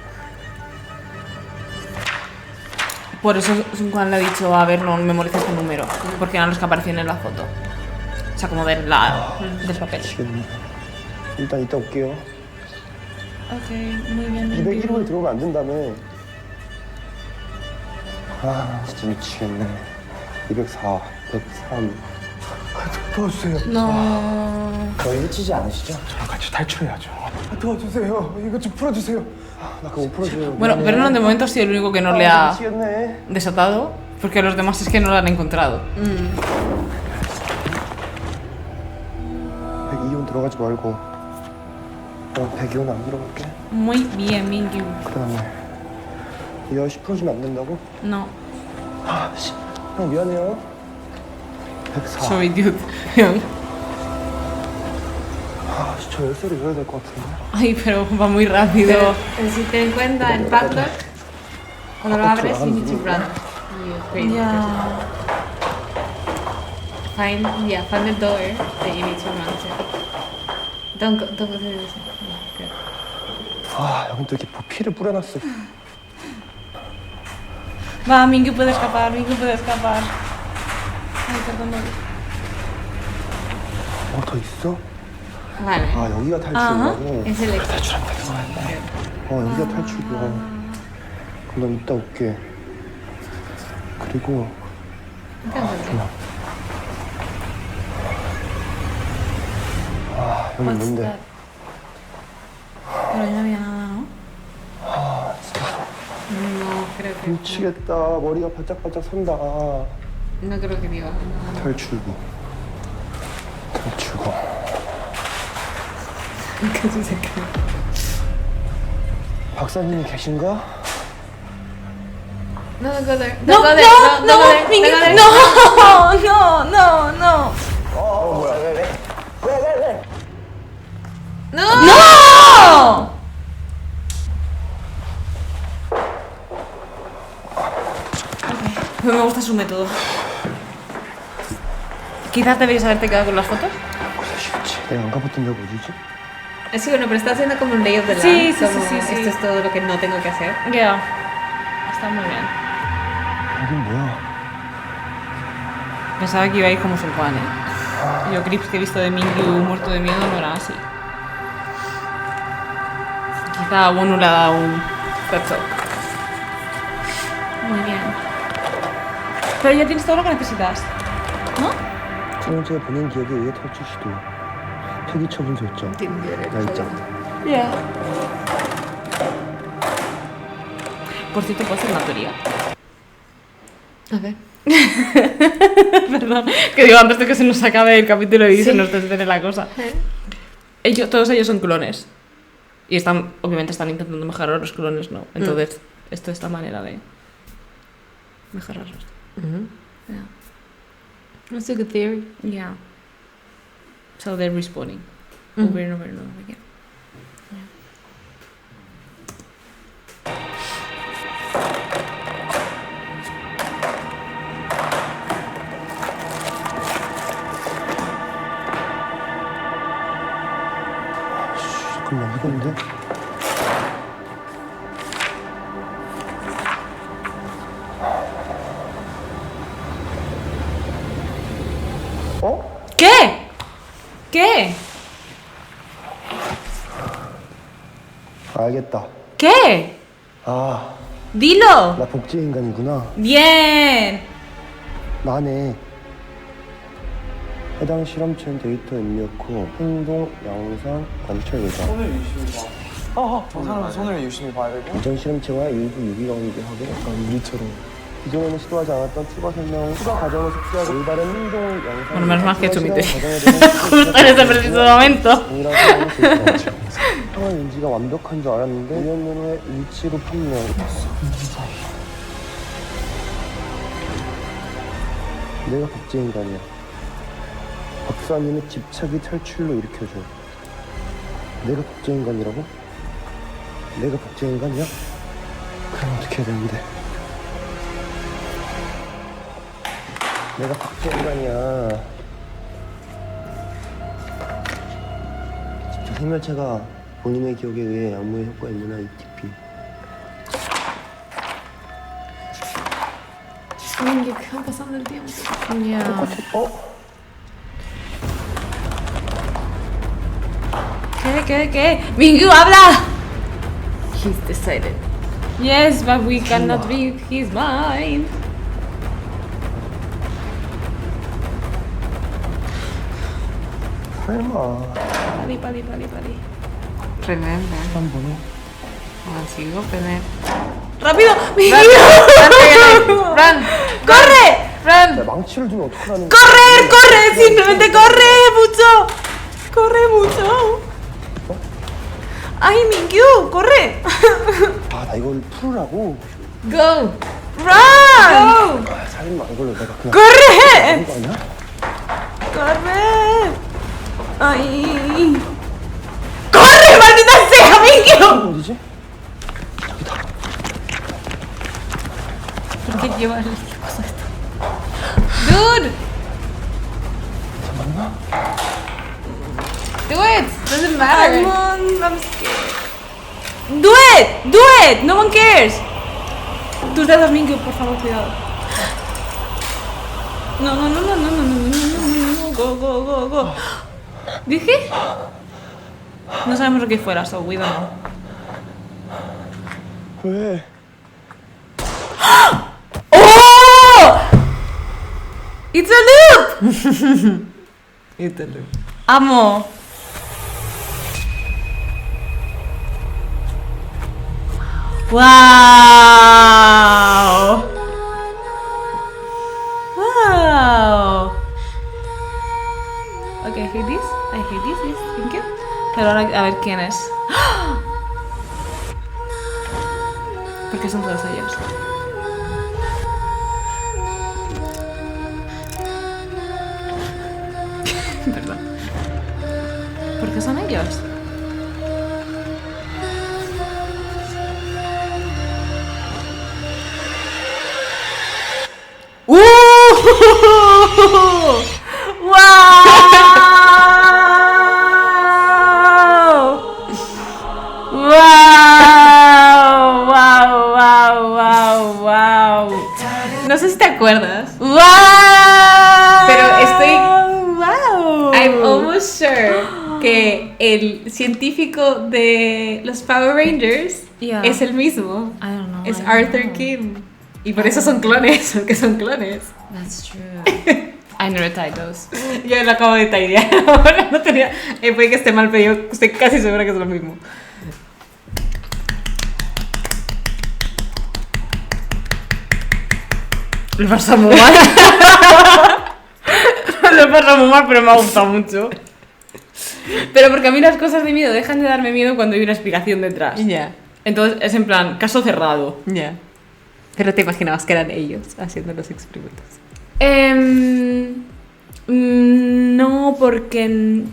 Por eso Sun Quan le ha dicho, a ver, no memorices tu número, porque eran los que aparecían en la foto. O sea, como del papel. 미치겠네. 일단 이따 올게요. Ok, muy bien. 201호에 들어오면 안 된다며. 아, 진짜 미치겠네. 204, 103. 도와주세요. No. 저희 해치지 않으시죠? 저랑 같이 탈출해야죠. 도와주세요. 이거 좀 풀어주세요. 나 그거 못 풀어줘요. Bueno, Vernon de momento ha sido el único que no le ha 미치겠네. desatado, porque los demás es que no lo han encontrado. 102호 들어가지 말고 102호는 안 들어갈게. Muy bien, Mingyu. 그다음에 이 열쇠 풀어주면 안 된다고? No, 아, 씨. 형 미안해요. 104. soy idiot. 아, 씨, 저 열쇠를 열어야 될 것 같은데. Ay, pero va muy rápido. Pero si te encuentras el padlock, cuando lo abres, you need to run. Ya. Find the door that you need to run to. Don't go through this. Good. 아, 여긴 또 이렇게 피를 뿌려놨어. Va, Mingyu puede escapar, Mingyu puede escapar. Ay, perdón. 더 있어? Vale. 아, 여기가 탈출이라고? Es el extra. 여기가 탈출이야. 그럼 난 이따 올게. 그리고 아, 여기 뭔데? Pero ahí no había nada, ¿no? No creo que. 미치겠다. 머리가 바짝바짝 선다. No creo que diga nada. 탈출구. 탈출구. Casi se cae. 박사님이 계신가? No, don't go there. No, Don't go there. no, Don't go no, there. Mingyu, Don't go there. no, no, no. No. ¡No! Me gusta su método. Quizás deberías haberte quedado con las fotos. 쉽지. 내가 안 가봤던 데가 어디지? Sí, bueno, pero está haciendo como un lay of the land. Sí, sí, como, sí, sí. Esto es todo lo que no tengo que hacer. Ya. Está muy bien. 여긴 뭐야? Pensaba que iba a ir como Sun Quan, Yo clips que he visto de Mingyu muerto de miedo no eran así. Quizá a Wonu le ha dado un pep talk. Muy bien. Pero ya tienes todo lo que necesitas, ¿no? 실험체가 본인 기억에 의해 탈출 시도. 폐기 처분 결정. 날짜. Ya. Por cierto, ¿puedo hacer una teoría? A ver. Perdón, que digo antes de que se nos acabe el capítulo y se nos desvele la cosa. Todos ellos son clones. Y obviamente están intentando mejorar los clones, ¿no? Entonces, esto es la manera de mejorarlos. Yeah. That's a good theory. Yeah. So they're respawning over and over and over again. 잠깐만, 이건데? 어? ¿Qué? ¿Qué? 알겠다. ¿Qué? 아, Dilo. 나 복제 인간이구나. Bien. 나네. 해당 실험체 데이터 입력 후 행동, 양상, 관찰 예상. 손을 유심히 봐. 저 사람은 손을 유심히 봐야 되고. 이전 실험체와 일부 유기광이기 하고 약간 우리처럼 기존에는 시도하지 않았던 추가 설명, 추가 과정을 숙지하고 올바른 행동 영상. Bueno, menos mal que he hecho mi teoría. 과정에 대한 Justo en ese preciso momento. 동일한 상황을 제시하죠. 상황 인지가 완벽한 줄 알았는데 5년 후에 일치로 판명. 내가 복제인간이야. 박사님의 집착이 탈출로 일으켜줘. 내가 복제인간이라고? 내가 복제인간이야? 그럼 어떻게 해야 되는데? 내가 복제인간이야. 저 생멸체가 본인의 기억에 의해 약물의 효과가 있느냐 ETP. ¿Qué va pasando el tiempo? ¿Qué? ¡Mingyu, habla! He's decided. Yes, but we cannot read his mind. 설마. Pali. Remember. 한 번에. Así, open it. ¡Rápido! ¡Mingyu! Run! ¡Corre! 야, 망치를 주면 어떡하라는 거야? ¡Corre! ¡Simplemente corre mucho! ¡Corre mucho! ¡Ay, Mingyu! ¡Corre! 아, 나 이걸 풀으라고? Go! ¡Run! 아, 살인마 이걸로 내가 그냥 ¡Corre! 하는 거 아니야? ¡Corre! ¡Ay! ¡Corre, maldita sea, Mingyu! 어디지? ¿Por qué lleva el cosa esto? Dude! Do it! Doesn't matter. Come on, I'm scared. Do it! No one cares. Tus dedos, Mingyu, por favor, cuidado. No. Go. ¿Dije? No sabemos lo que fuera, so we don't know. 왜? ¡Oh! It's a loop. Amo. Wow. Okay, I hear this. Yes, thank you. Pero ahora a ver quién es. Porque son todos ellos. Perdón. ¿Por qué son ellos? ¡Wow! No sé si te acuerdas, ¡Wow! pero estoy... ¡Wow! I'm almost sure que el científico de los Power Rangers Yeah. es el mismo. I don't know. Es I don't Arthur know. Kim. Y por eso son clones, porque son clones. That's true. I never tied those. Yo lo acabo de taidear ahora, no tenía... puede que esté mal, pero yo estoy casi segura que es lo mismo. Lo pasa muy mal. Lo pasa muy mal, pero me ha gustado mucho. Pero porque a mí las cosas de miedo dejan de darme miedo cuando hay una explicación detrás. Ya, Entonces es en plan, caso cerrado. ya. Pero te imaginabas que eran ellos haciendo los experimentos. No, porque...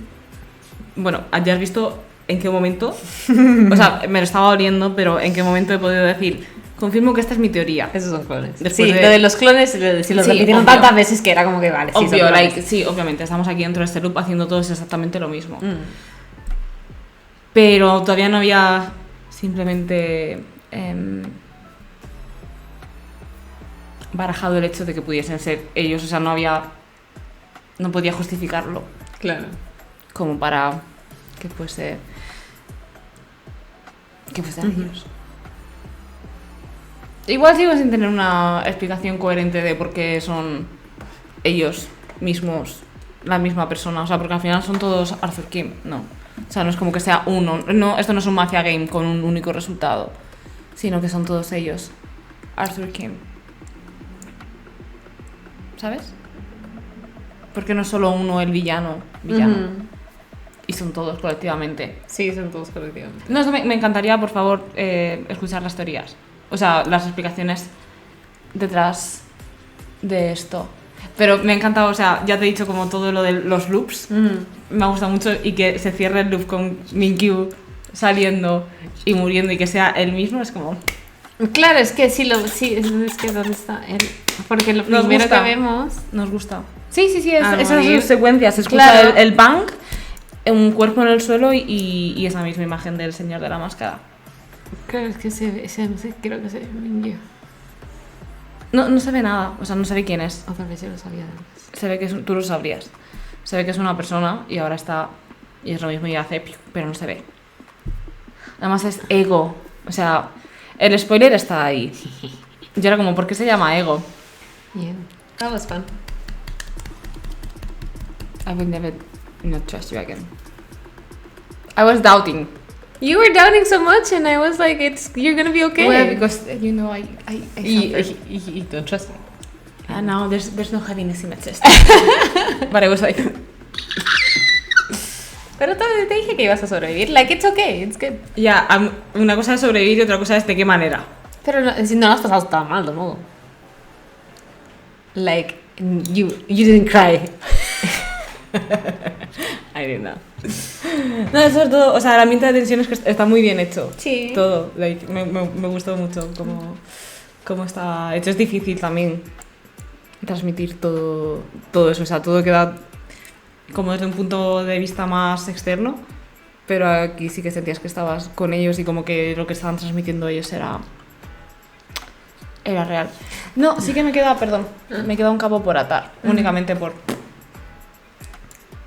Bueno, ya has visto en qué momento... O sea, me lo estaba oliendo, pero en qué momento he podido decir... Confirmo que esta es mi teoría. Esos son clones. Después Sí, de- lo de los clones, si los Sí, repitieron obvio. tantas veces que era como que vale, sí, son Obvio, clones. sí, obviamente, estamos aquí dentro de este loop haciendo todos exactamente lo mismo. Mm. Pero todavía no había simplemente barajado el hecho de que pudiesen ser ellos, o sea, no podía justificarlo Claro. como para que fuesen ellos. Igual sigo sin tener una explicación coherente de por qué son ellos mismos la misma persona, o sea, porque al final son todos Arthur Kim, no. O sea, no es como que sea uno, no, esto no es un Mafia Game con un único resultado, sino que son todos ellos Arthur Kim. ¿sabes? Porque no es solo uno el villano. Y son todos colectivamente. Sí, son todos colectivamente. No, eso me encantaría, por favor, escuchar las teorías. O sea, las explicaciones detrás de esto. Pero me ha encantado, o sea, ya te he dicho como todo lo de los loops. Me ha gustado mucho y que se cierre el loop con Minkyu saliendo y muriendo y que sea él mismo, es como... Claro, es que es que ¿dónde está él? Porque lo primero que vemos... Nos gusta. Sí, esas morir. son sus secuencias. Se escucha Claro. el bang, un cuerpo en el suelo y esa misma imagen del señor de la máscara. Claro, es que creo que se ve Minkyu. No se ve nada, o sea, no se ve quién es. O tal vez yo lo sabía antes. Se ve que tú lo sabrías. Se ve que es una persona y ahora está... Y es lo mismo y hace... Pero no se ve. Además es Ego. O sea, el spoiler está ahí. Yo era como, ¿por qué se llama Ego? Yeah, that was fun. I will never not trust you again. I was doubting. You were doubting so much and I was like, you're gonna be okay. Well, because, you know, I You don't trust me. And now there's no happiness in my chest. But I was like... Pero te dije que ibas a sobrevivir. Like, it's okay, it's good. Ya, una cosa es sobrevivir y otra cosa es de qué manera. Pero no lo has pasado tan mal, de modo. Like, you didn't cry. I did not. No, eso es todo. O sea, el ambiente de tensión es que está muy bien hecho. Sí. Todo. Like, me gustó mucho cómo está hecho. Es difícil también transmitir todo eso. O sea, todo queda como desde un punto de vista más externo. Pero aquí sí que sentías que estabas con ellos y como que lo que estaban transmitiendo ellos era real. No, sí que me queda un cabo por atar. Únicamente por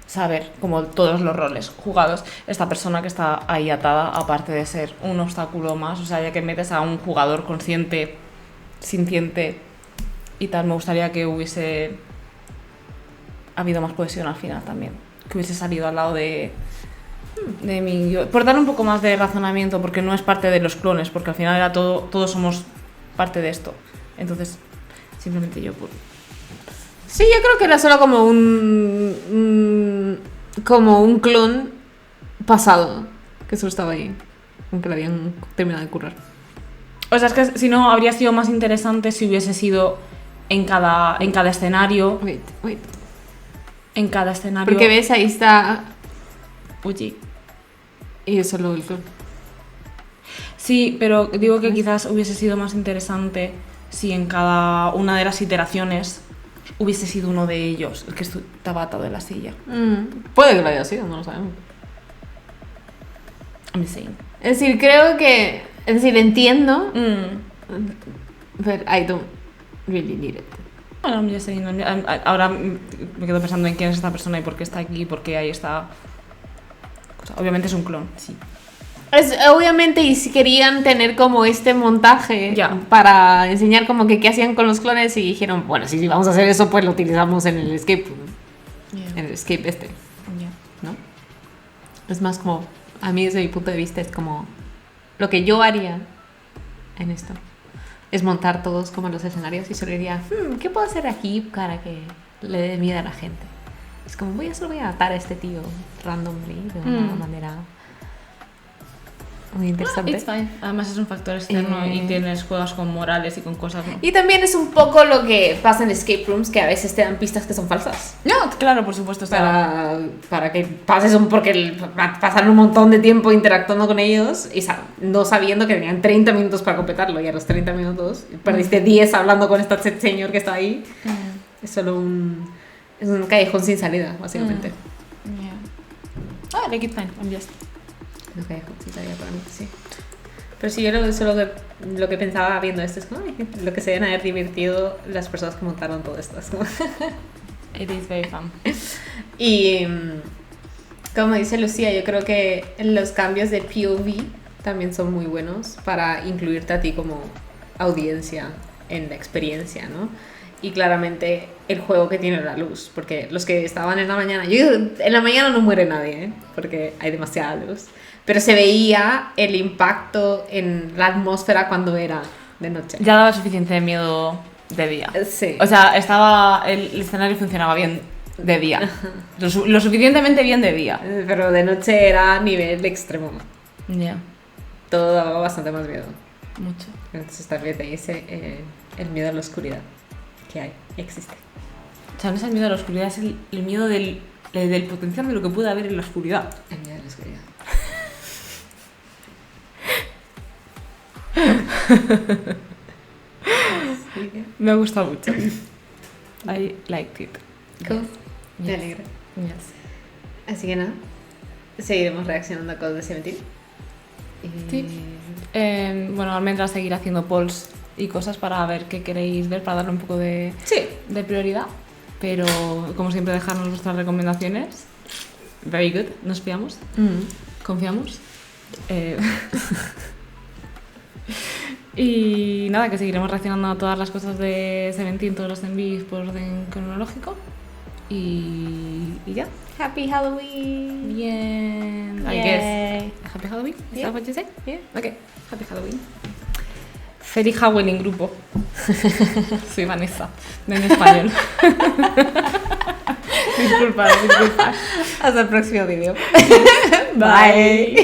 saber como todos los roles jugados. Esta persona que está ahí atada, aparte de ser un obstáculo más, o sea, ya que metes a un jugador consciente, sintiente y tal, me gustaría que hubiese habido más cohesión al final también. Que hubiese salido al lado de mí. Por dar un poco más de razonamiento, porque no es parte de los clones, porque al final era todos somos parte de esto. Entonces, simplemente yo por... Sí, yo creo que era solo como un clon pasado que solo estaba ahí, aunque lo habían terminado de currar. O sea, es que si no, habría sido más interesante si hubiese sido en cada escenario. Wait. En cada escenario. Porque ves, ahí está Uji. Y es solo el clon. Sí, pero digo que quizás hubiese sido más interesante si en cada una de las iteraciones hubiese sido uno de ellos el que estaba atado en la silla. Puede que lo haya sido, no lo sabemos. I'm just saying. Es decir, entiendo, but I don't really need it. Bueno, I'm just saying. Ahora me quedo pensando en quién es esta persona y por qué está aquí y por qué ahí está. Obviamente es un clon, sí. Obviamente, y si querían tener como este montaje para enseñar como que qué hacían con los clones y dijeron, bueno, si vamos a hacer eso, pues lo utilizamos en el escape, en el escape ¿no? Es más como, a mí desde mi punto de vista es como, lo que yo haría en esto es montar todos como los escenarios y solo diría, ¿qué puedo hacer aquí para que le dé miedo a la gente? Es como, solo voy a atar a este tío randomly de una manera muy interesante. It's fine. Además es un factor externo y tienes juegos con morales y con cosas. Y también es un poco lo que pasa en escape rooms, que a veces te dan pistas que son falsas. No, claro, por supuesto. Para que pases porque pasan un montón de tiempo interactuando con ellos y no sabiendo que tenían 30 minutos para completarlo, y a los 30 minutos perdiste 10 hablando con este señor que está ahí. Es solo es un callejón sin salida, básicamente. I like it fine. I'm just... Un callejón sin salida para mí, sí. Pero sí, yo lo que pensaba viendo esto es como lo que se deben haber divertido las personas que montaron todo esto. Es como It is very fun. Y como dice Lucía, yo creo que los cambios de POV también son muy buenos para incluirte a ti como audiencia en la experiencia, ¿no? Y claramente el juego que tiene la luz, porque los que estaban en la mañana, en la mañana no muere nadie, porque hay demasiada luz, pero se veía el impacto en la atmósfera cuando era de noche. Ya daba suficiente miedo de día. Sí. O sea, el escenario funcionaba bien de día. Lo suficientemente bien de día. Pero de noche era nivel extremo. Ya, Todo daba bastante más miedo. mucho. Entonces también te dice el miedo a la oscuridad que hay, existe. O sea, no es el miedo a la oscuridad, es el miedo del potencial de lo que puede haber en la oscuridad. El miedo a la oscuridad. Me ha gustado mucho. I liked it. Cool. Me Yes. alegra. Yes. Así que nada, seguiremos reaccionando a cosas de Seventeen. Sí. Bueno, Almendra seguirá haciendo polls y cosas para ver qué queréis ver, para darle un poco de prioridad. Pero, como siempre, dejarnos vuestras recomendaciones. Very good. Nos fiamos. Confiamos. Y nada, que seguiremos reaccionando a todas las cosas de Seventeen, todos los envíos por orden cronológico. Y ya. Happy Halloween. Bien. I Yay. guess. Happy Halloween? Is Yeah. that what you say? Yeah. Okay. Happy Halloween. Feliz Halloween, grupo. Soy Vanessa, de en español. Disculpa. Hasta el próximo vídeo. Bye.